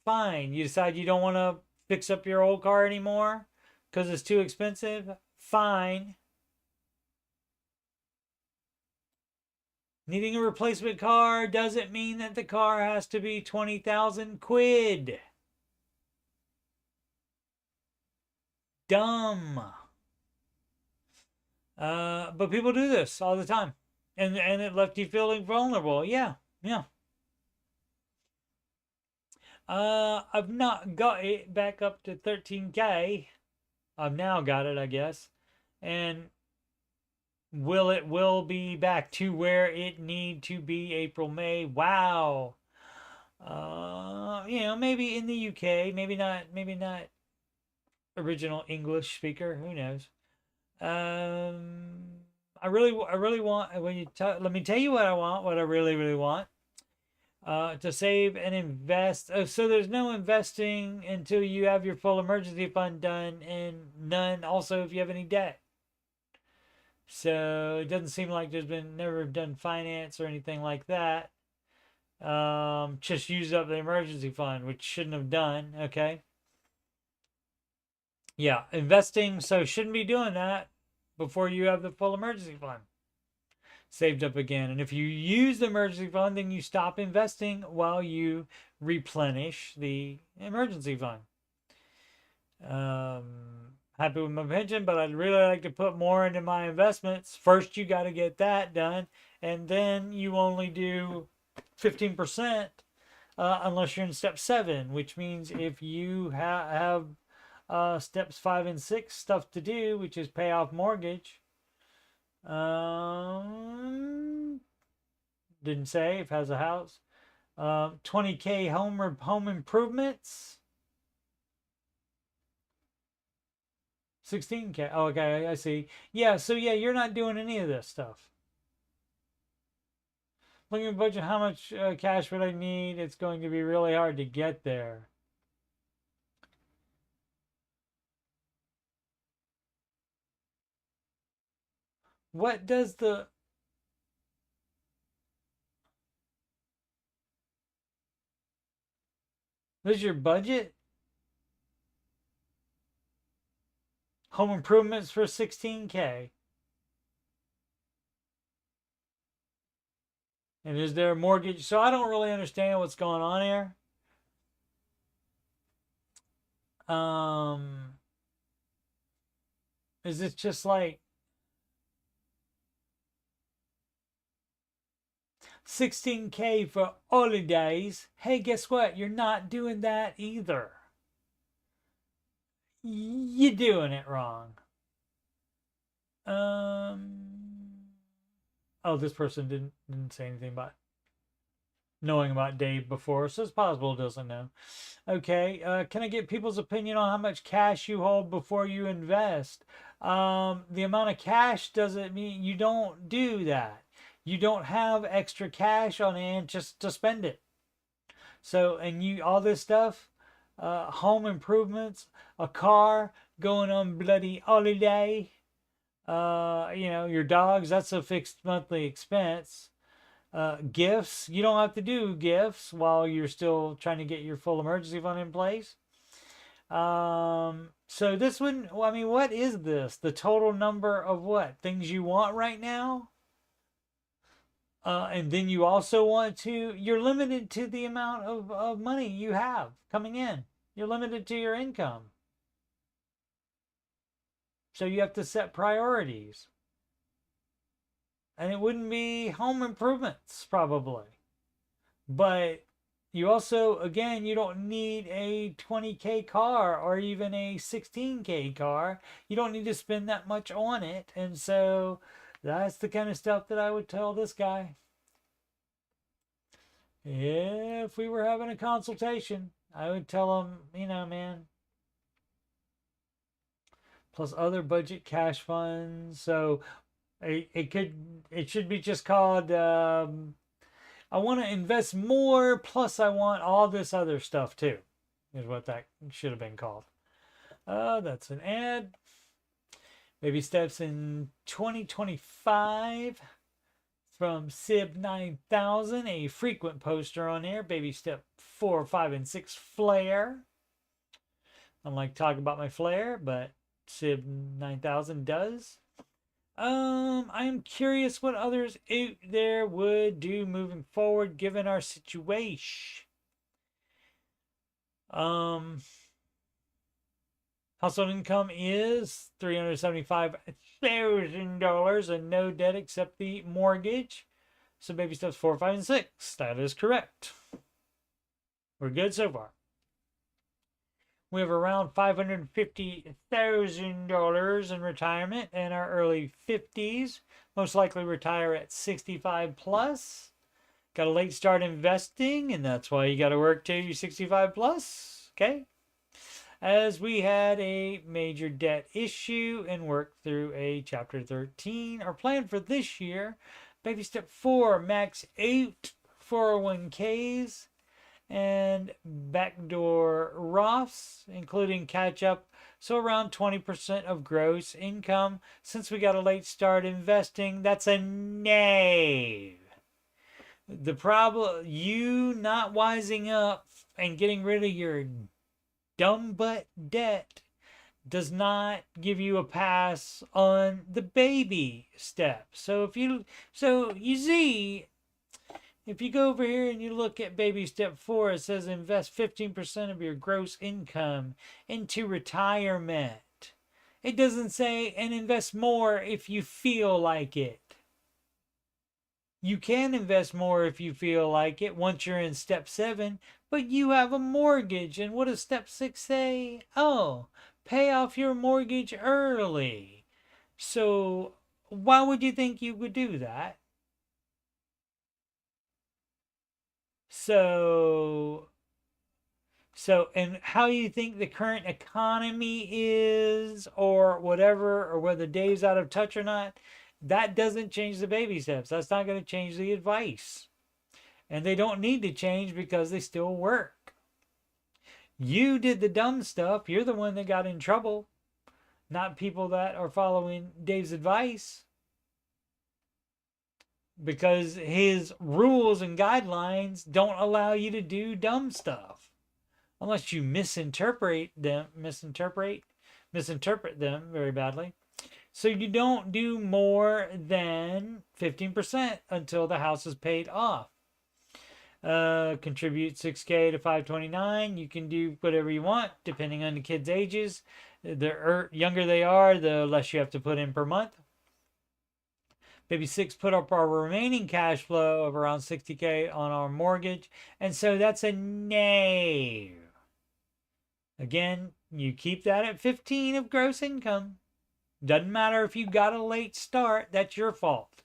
fine. You decide you don't want to fix up your old car anymore because it's too expensive, fine. Needing a replacement car doesn't mean that the car has to be 20,000 quid. Dumb. But people do this all the time. And it left you feeling vulnerable. Yeah. I've not got it back up to 13K. I've now got it, I guess. And will be back to where it need to be April, May. Wow. Maybe in the UK, maybe not original English speaker, who knows. I really want, let me tell you what I want, what I really want. To save and invest. So there's no investing until you have your full emergency fund done, and none also if you have any debt. So it doesn't seem like there's been never done finance or anything like that. Just use up the emergency fund, which shouldn't have done. Okay. Yeah, investing. So shouldn't be doing that before you have the full emergency fund saved up again. And if you use the emergency fund, then you stop investing while you replenish the emergency fund. Happy with my pension, but I'd really like to put more into my investments. First, you got to get that done, and then you only do 15% unless you're in step 7, which means if you have steps 5 and 6 stuff to do, which is pay off mortgage. Didn't say if has a house. 20K home improvements. 16K. Oh, okay, I see. Yeah, so yeah, you're not doing any of this stuff. Looking at budget, how much cash would I need? It's going to be really hard to get there. What does the... This is your budget? Home improvements for 16K. And is there a mortgage? So I don't really understand what's going on here. Is this just like 16K for holidays? Hey, guess what? You're not doing that either. You're doing it wrong. Oh, this person didn't say anything about knowing about Dave before, so it's possible it doesn't know. Okay, can I get people's opinion on how much cash you hold before you invest? The amount of cash doesn't mean you don't do that. You don't have extra cash on hand just to spend it. So, and you, all this stuff, home improvements, a car, going on bloody holiday, your dogs, that's a fixed monthly expense. Gifts, you don't have to do gifts while you're still trying to get your full emergency fund in place. So this one, I mean, what is this? The total number of what? Things you want right now? And then you also want to, you're limited to the amount of money you have coming in. You're limited to your income. So you have to set priorities. And it wouldn't be home improvements, probably. But, You also, again, you don't need a 20K car or even a 16K car. You don't need to spend that much on it. And so that's the kind of stuff that I would tell this guy. If we were having a consultation, I would tell him, you know, man, plus other budget cash funds. So it should be just called, I want to invest more, plus I want all this other stuff too, is what that should have been called. That's an ad. Baby steps in 2025 from Sib9000, a frequent poster on there. Baby step 4, 5, and 6 flare. I don't like talking about my flare, but Sib9000 does. I'm curious what others out there would do moving forward given our situation. Household income is $375,000 and no debt except the mortgage. So baby steps 4, 5, and 6. That is correct. We're good so far. We have around $550,000 in retirement in our early 50s. Most likely retire at 65 plus. Got a late start investing, and that's why you got to work till you're 65 plus. Okay. As we had a major debt issue and worked through a Chapter 13. Our plan for this year, baby step 4, max out 401ks and backdoor Roths, including catch-up, so around 20% of gross income. Since we got a late start investing, that's a no. The problem, you not wising up and getting rid of your dumb butt debt does not give you a pass on the baby step. So you see, if you go over here and you look at baby step 4, it says invest 15% of your gross income into retirement. It doesn't say and invest more if you feel like it. You can invest more if you feel like it once you're in step 7, but you have a mortgage. And what does step 6 say? Oh, pay off your mortgage early. So why would you think you would do that? So, and how you think the current economy is, or whatever, or whether Dave's out of touch or not, that doesn't change the baby steps. That's not going to change the advice. And they don't need to change because they still work. You did the dumb stuff. You're the one that got in trouble, not people that are following Dave's advice. Because his rules and guidelines don't allow you to do dumb stuff unless you misinterpret them very badly. So you don't do more than 15% until the house is paid off. Contribute 6K to 529. You can do whatever you want depending on the kids' ages. The younger they are, the less you have to put in per month. Baby 6 put up our remaining cash flow of around 60K on our mortgage. And so that's a no. Again, you keep that at 15 of gross income. Doesn't matter if you got a late start, that's your fault.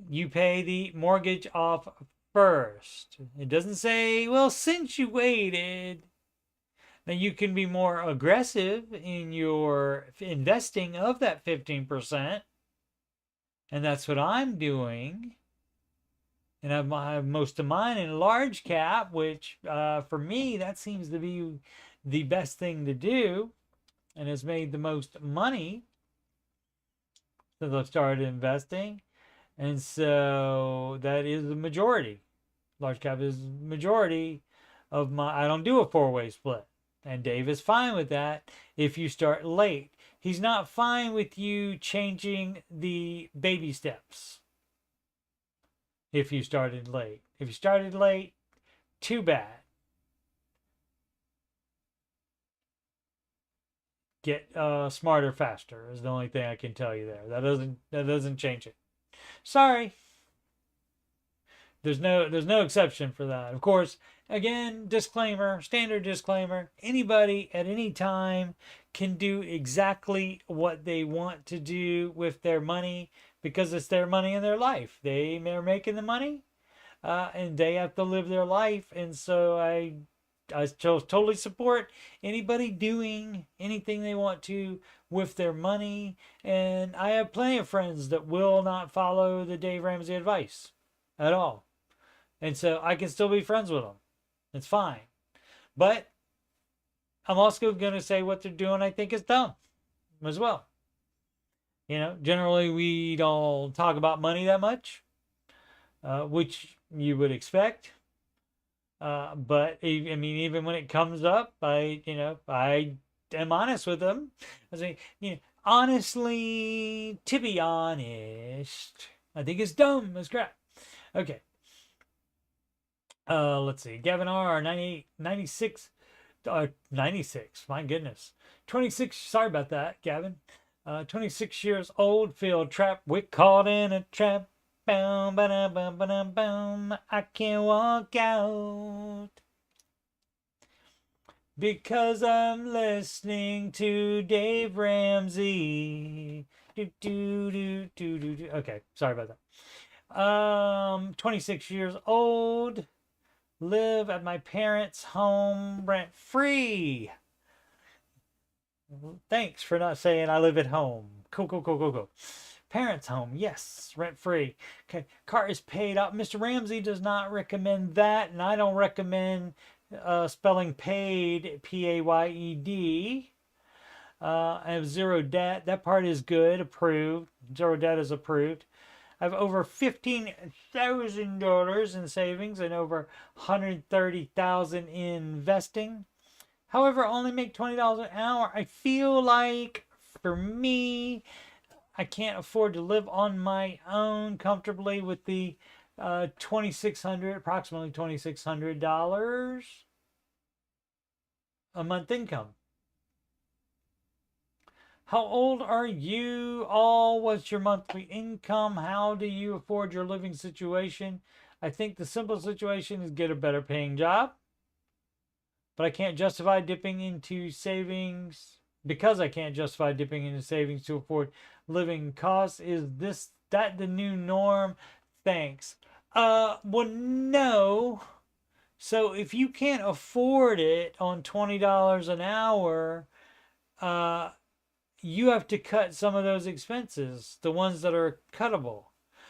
You pay the mortgage off first. It doesn't say, well, since you waited, then you can be more aggressive in your investing of that 15%. And that's what I'm doing. And I have most of mine in large cap, which for me, that seems to be the best thing to do and has made the most money since I've started investing. And so that is the majority. Large cap is the majority of my, I don't do a 4-way split. And Dave is fine with that if you start late. He's not fine with you changing the baby steps if you started late. If you started late, too bad. Get smarter faster is the only thing I can tell you there. That doesn't change it. Sorry. There's no exception for that. Of course, again, disclaimer, standard disclaimer, anybody at any time can do exactly what they want to do with their money because it's their money in their life. They are making the money, and they have to live their life. And so I totally support anybody doing anything they want to with their money. And I have plenty of friends that will not follow the Dave Ramsey advice at all. And so I can still be friends with them. It's fine. But I'm also going to say what they're doing I think is dumb as well. Generally we don't talk about money that much, which you would expect. But I mean, even when it comes up, I am honest with them. I say, honestly, to be honest, I think it's dumb as crap. Okay. Let's see. Gavin R, 98, 96, 96. My goodness. 26. Sorry about that, Gavin. 26 years old, feel trapped. We caught in a trap. Boom, ba boom, boom, boom. I can't walk out because I'm listening to Dave Ramsey. Okay, sorry about that. 26 years old, live at my parents' home rent free. Thanks for not saying I live at home. Cool. Parents' home, yes, rent free. Okay, car is paid off. Mr. Ramsey does not recommend that, and I don't recommend spelling paid, P-A-Y-E-D. I have zero debt. That part is good, approved. Zero debt is approved. I have over $15,000 in savings and over $130,000 in investing. However, I only make $20 an hour. I feel like, for me, I can't afford to live on my own comfortably with the approximately $2,600 a month income. How old are you all? What's your monthly income? How do you afford your living situation? I think the simple situation is get a better paying job. But I can't justify dipping into savings because I can't justify dipping into savings to afford living costs. Is that the new norm? Thanks. Well, no. So if you can't afford it on $20 an hour, you have to cut some of those expenses, the ones that are cuttable.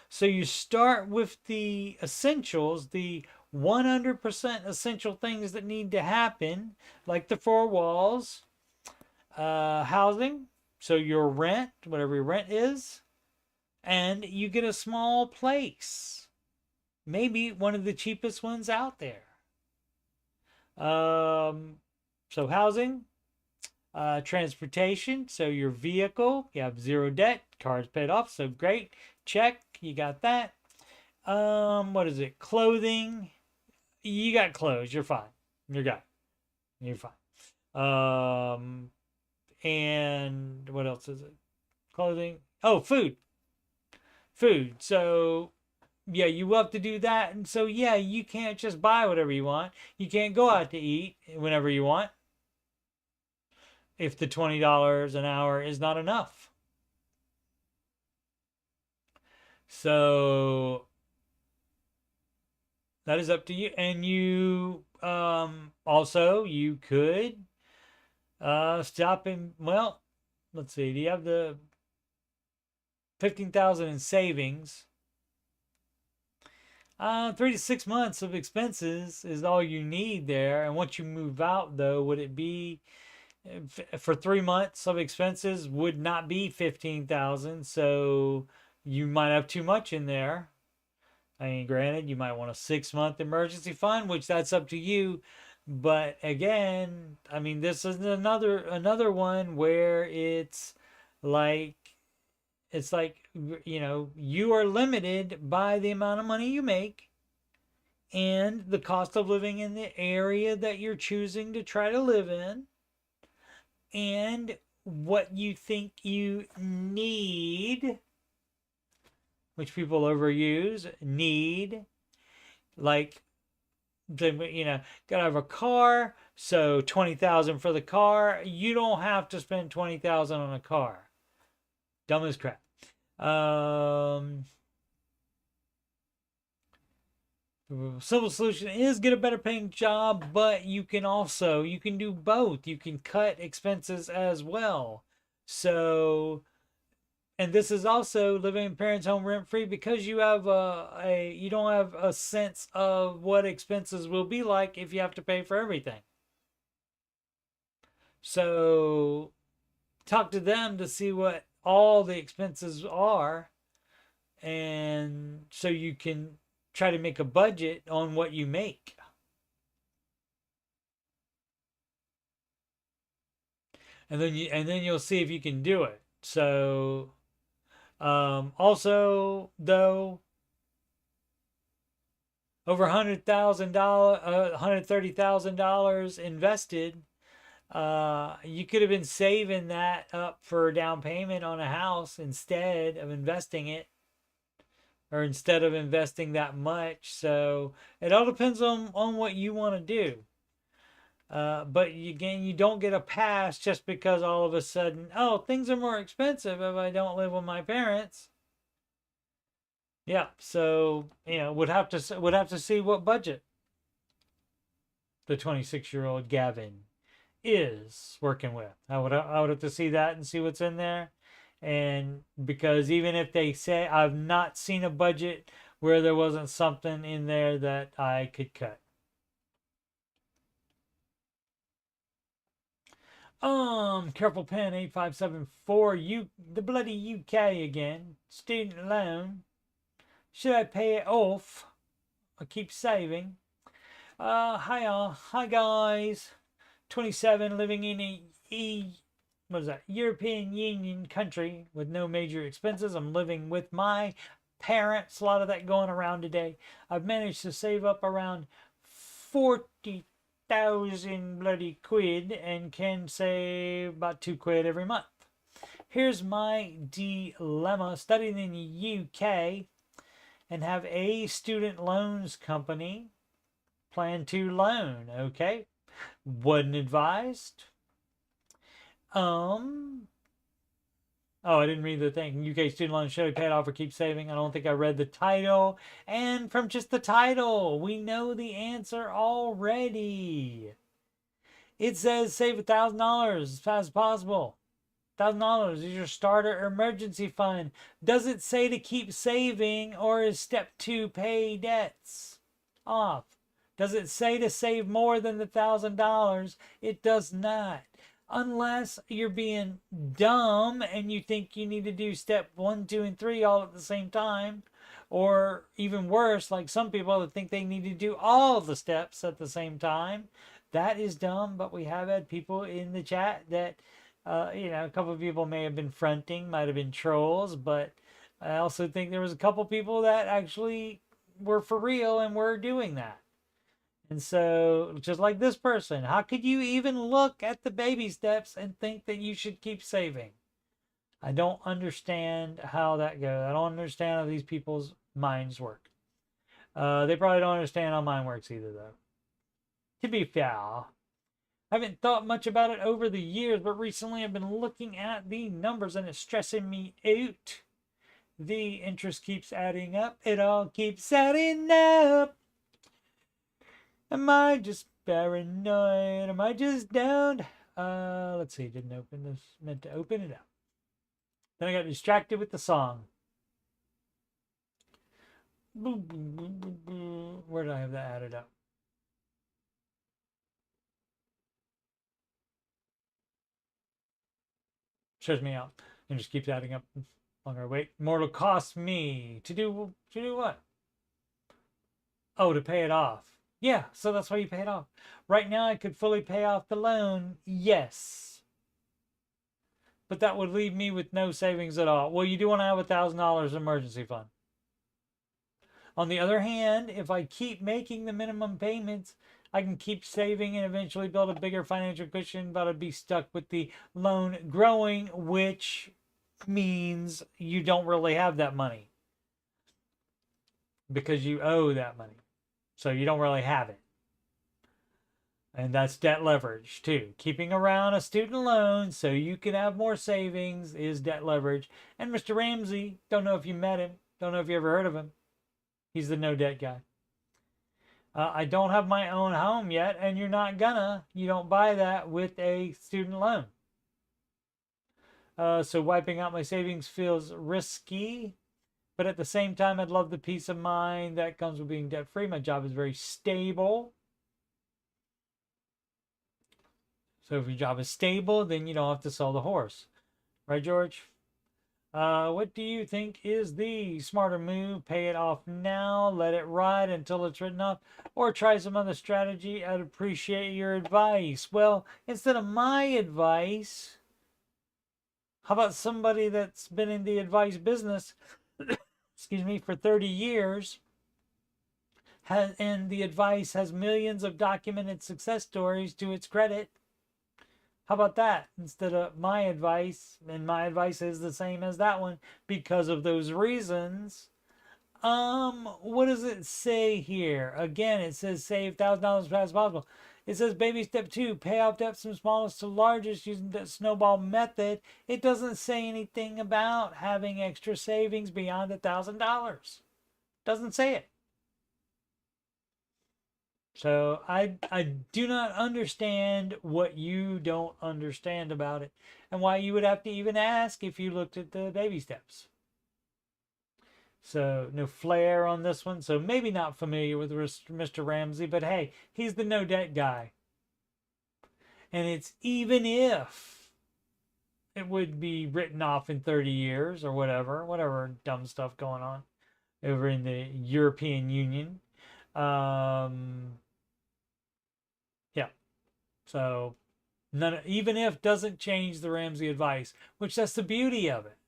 So you start with the essentials, the 100% essential things that need to happen, like the four walls, housing, so your rent, whatever your rent is, and you get a small place, maybe one of the cheapest ones out there. So housing, transportation, so your vehicle, you have zero debt, car's paid off, so great, check, you got that. What is it? Clothing, you got clothes, you're fine, you're fine. And what else is it? Clothing, oh, food, so yeah, you will have to do that. And so yeah, you can't just buy whatever you want, you can't go out to eat whenever you want if the $20 an hour is not enough. So that is up to you. And you also you could stop in, well, let's see, do you have the 15,000 in savings? 3 to 6 months of expenses is all you need there. And once you move out, though, would it be for 3 months of expenses would not be 15,000, so you might have too much in there. I mean, granted, you might want a 6-month emergency fund, which that's up to you. But again, I mean, this is another one where it's like you are limited by the amount of money you make and the cost of living in the area that you're choosing to try to live in, and what you think you need, which people overuse, need, Like, you know, gotta have a car, so 20,000 for the car. You don't have to spend 20,000 on a car. Dumb as crap. Simple solution is get a better paying job, but you can do both. You can cut expenses as well. So, and this is also living in parents' home rent free, because you have you don't have a sense of what expenses will be like if you have to pay for everything. So talk to them to see what all the expenses are, and so you can try to make a budget on what you make. And then you'll see if you can do it. So also though, over $130,000 invested, you could have been saving that up for a down payment on a house instead of investing it, or instead of investing that much. So it all depends on what you want to do. But again, you don't get a pass just because all of a sudden, oh, things are more expensive if I don't live with my parents. Yeah, so would have to see what budget the 26-year-old Gavin is working with. I would have to see that and see what's in there. And because even if they say, I've not seen a budget where there wasn't something in there that I could cut. Careful pen 8574, the bloody UK again. Student loan. Should I pay it off or keep saving? Hi guys. 27, living in a European Union country with no major expenses. I'm living with my parents. A lot of that going around today. I've managed to save up around 40,000 bloody quid and can save about £2 every month. Here's my dilemma. Studying in the UK and have a student loans company. Plan to loan. Okay. Wasn't advised. Oh, I didn't read the thing. UK student loan should be paid off or keep saving. I don't think I read the title. And from just the title, we know the answer already. It says save $1,000 as fast as possible. $1,000 is your starter emergency fund. Does it say to keep saving, or is step 2 pay debts off? Does it say to save more than the $1,000? It does not. Unless you're being dumb and you think you need to do step 1, 2, and 3 all at the same time. Or even worse, like some people that think they need to do all the steps at the same time. That is dumb, but we have had people in the chat that, a couple of people may have been fronting, might have been trolls, but I also think there was a couple people that actually were for real and were doing that. And so, just like this person, how could you even look at the baby steps and think that you should keep saving? I don't understand how that goes. I don't understand how these people's minds work. They probably don't understand how mine works either, though. To be fair, I haven't thought much about it over the years, but recently I've been looking at the numbers and it's stressing me out. The interest keeps adding up. It all keeps adding up. Am I just paranoid? Am I just down? Let's see. Didn't open this. Meant to open it up. Then I got distracted with the song. Where did I have that added up? Shows me out. And just keeps adding up. Longer wait. More will cost me. To do what? Oh, to pay it off. Yeah, so that's why you pay it off. Right now, I could fully pay off the loan. Yes. But that would leave me with no savings at all. Well, you do want to have $1,000 emergency fund. On the other hand, if I keep making the minimum payments, I can keep saving and eventually build a bigger financial cushion, but I'd be stuck with the loan growing, which means you don't really have that money because you owe that money. So you don't really have it. And that's debt leverage too. Keeping around a student loan so you can have more savings is debt leverage. And Mr. Ramsey, don't know if you met him, don't know if you ever heard of him. He's the no debt guy. I don't have my own home yet, and you're not gonna. You don't buy that with a student loan. So wiping out my savings feels risky, but at the same time, I'd love the peace of mind that comes with being debt free. My job is very stable. So if your job is stable, then you don't have to sell the horse. Right, George? What do you think is the smarter move? Pay it off now, let it ride until it's written off, or try some other strategy? I'd appreciate your advice. Well, instead of my advice, how about somebody that's been in the advice business, excuse me, for 30 years, and the advice has millions of documented success stories to its credit? How about that instead of my advice? And my advice is the same as that one because of those reasons. What does it say here? Again, it says save $1,000 as fast as possible. It says baby step 2, pay off debts from smallest to largest using the snowball method. It doesn't say anything about having extra savings beyond $1,000. Doesn't say it. So I do not understand what you don't understand about it and why you would have to even ask if you looked at the baby steps. So no flair on this one. So maybe not familiar with Mr. Ramsey, but hey, he's the no debt guy. And it's even if it would be written off in 30 years or whatever dumb stuff going on over in the European Union. Yeah. So even if doesn't change the Ramsey advice, which that's the beauty of it,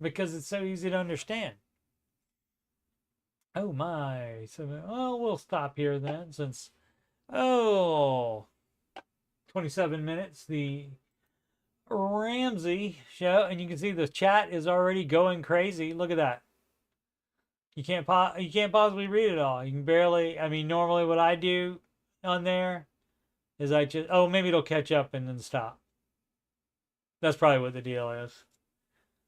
because it's so easy to understand. Oh my. So we'll stop here then since 27 minutes the Ramsey show, and you can see the chat is already going crazy. Look at that. You can't possibly read it all. You can barely. I mean, normally what I do on there is I just, maybe it'll catch up and then stop. That's probably what the deal is.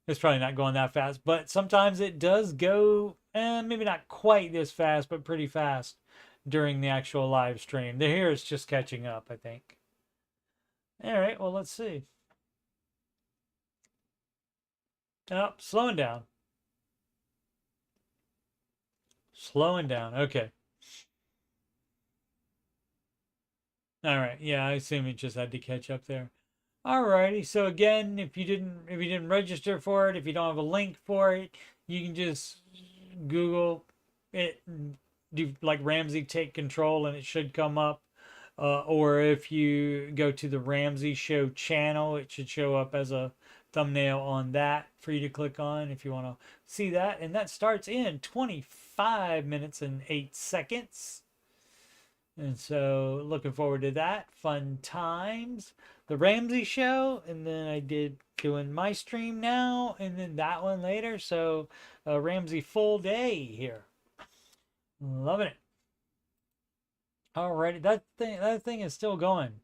It's probably not going that fast, but sometimes it does go, maybe not quite this fast, but pretty fast during the actual live stream. Here it's just catching up, I think. All right, well, let's see. Oh, slowing down. Slowing down, okay. All right, yeah, I assume it just had to catch up there. Alrighty, so again, if you didn't register for it, if you don't have a link for it, you can just Google it, do like Ramsey Take Control, and it should come up. Or if you go to the Ramsey Show channel, it should show up as a thumbnail on that for you to click on if you want to see that. And that starts in 25 minutes and 8 seconds. And so looking forward to that. Fun times. The Ramsey Show, and then I did doing my stream now, and then that one later. So Ramsey full day here. Loving it. Alrighty, that thing is still going.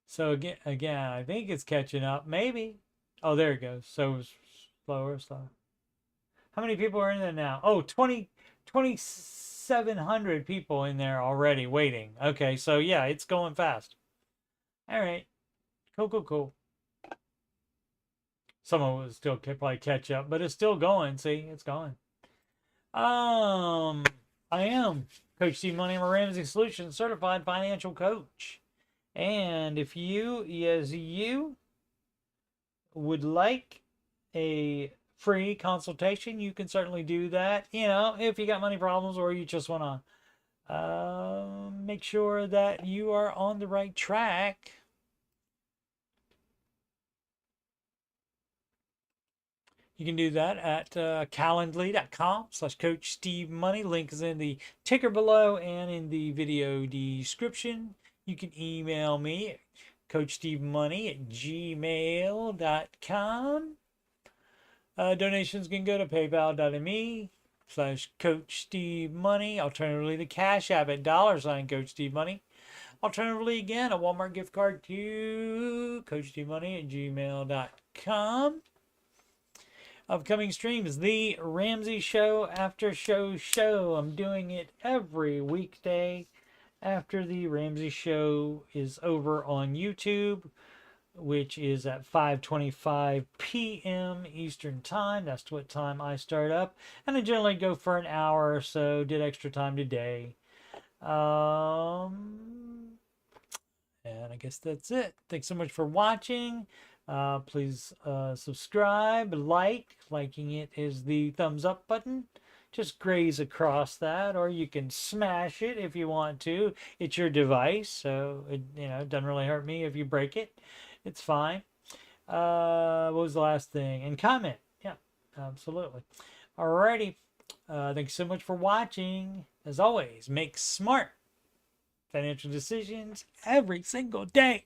So again, I think it's catching up. Maybe. Oh, there it goes. So slower. How many people are in there now? Oh, 2,700 people in there already waiting. Okay, so yeah, it's going fast. All right. Cool. Some of it will still probably catch up, but it's still going. See, it's going. I am Coach Steve Money. I'm a Ramsey Solutions certified financial coach. And if you would like a free consultation, you can certainly do that. You know, if you got money problems or you just want to make sure that you are on the right track. You can do that at calendly.com/coachstevemoney. Link is in the ticker below and in the video description. You can email me at coachstevemoney@gmail.com. Donations can go to paypal.me. /CoachSteveMoney. Alternatively, the Cash App at $CoachSteveMoney. Alternatively, again, a Walmart gift card to coachstevemoney@gmail.com. Upcoming streams, the Ramsey Show Aftershow show. I'm doing it every weekday after the Ramsey Show is over on YouTube, which is at 5:25 p.m. Eastern Time. That's what time I start up. And I generally go for an hour or so. Did extra time today. And I guess that's it. Thanks so much for watching. Please subscribe, liking it is the thumbs up button. Just graze across that, or you can smash it if you want to. It's your device, so it doesn't really hurt me if you break it. It's fine. What was the last thing? And comment. Yeah, absolutely. Alrighty. Thanks so much for watching. As always, make smart financial decisions every single day.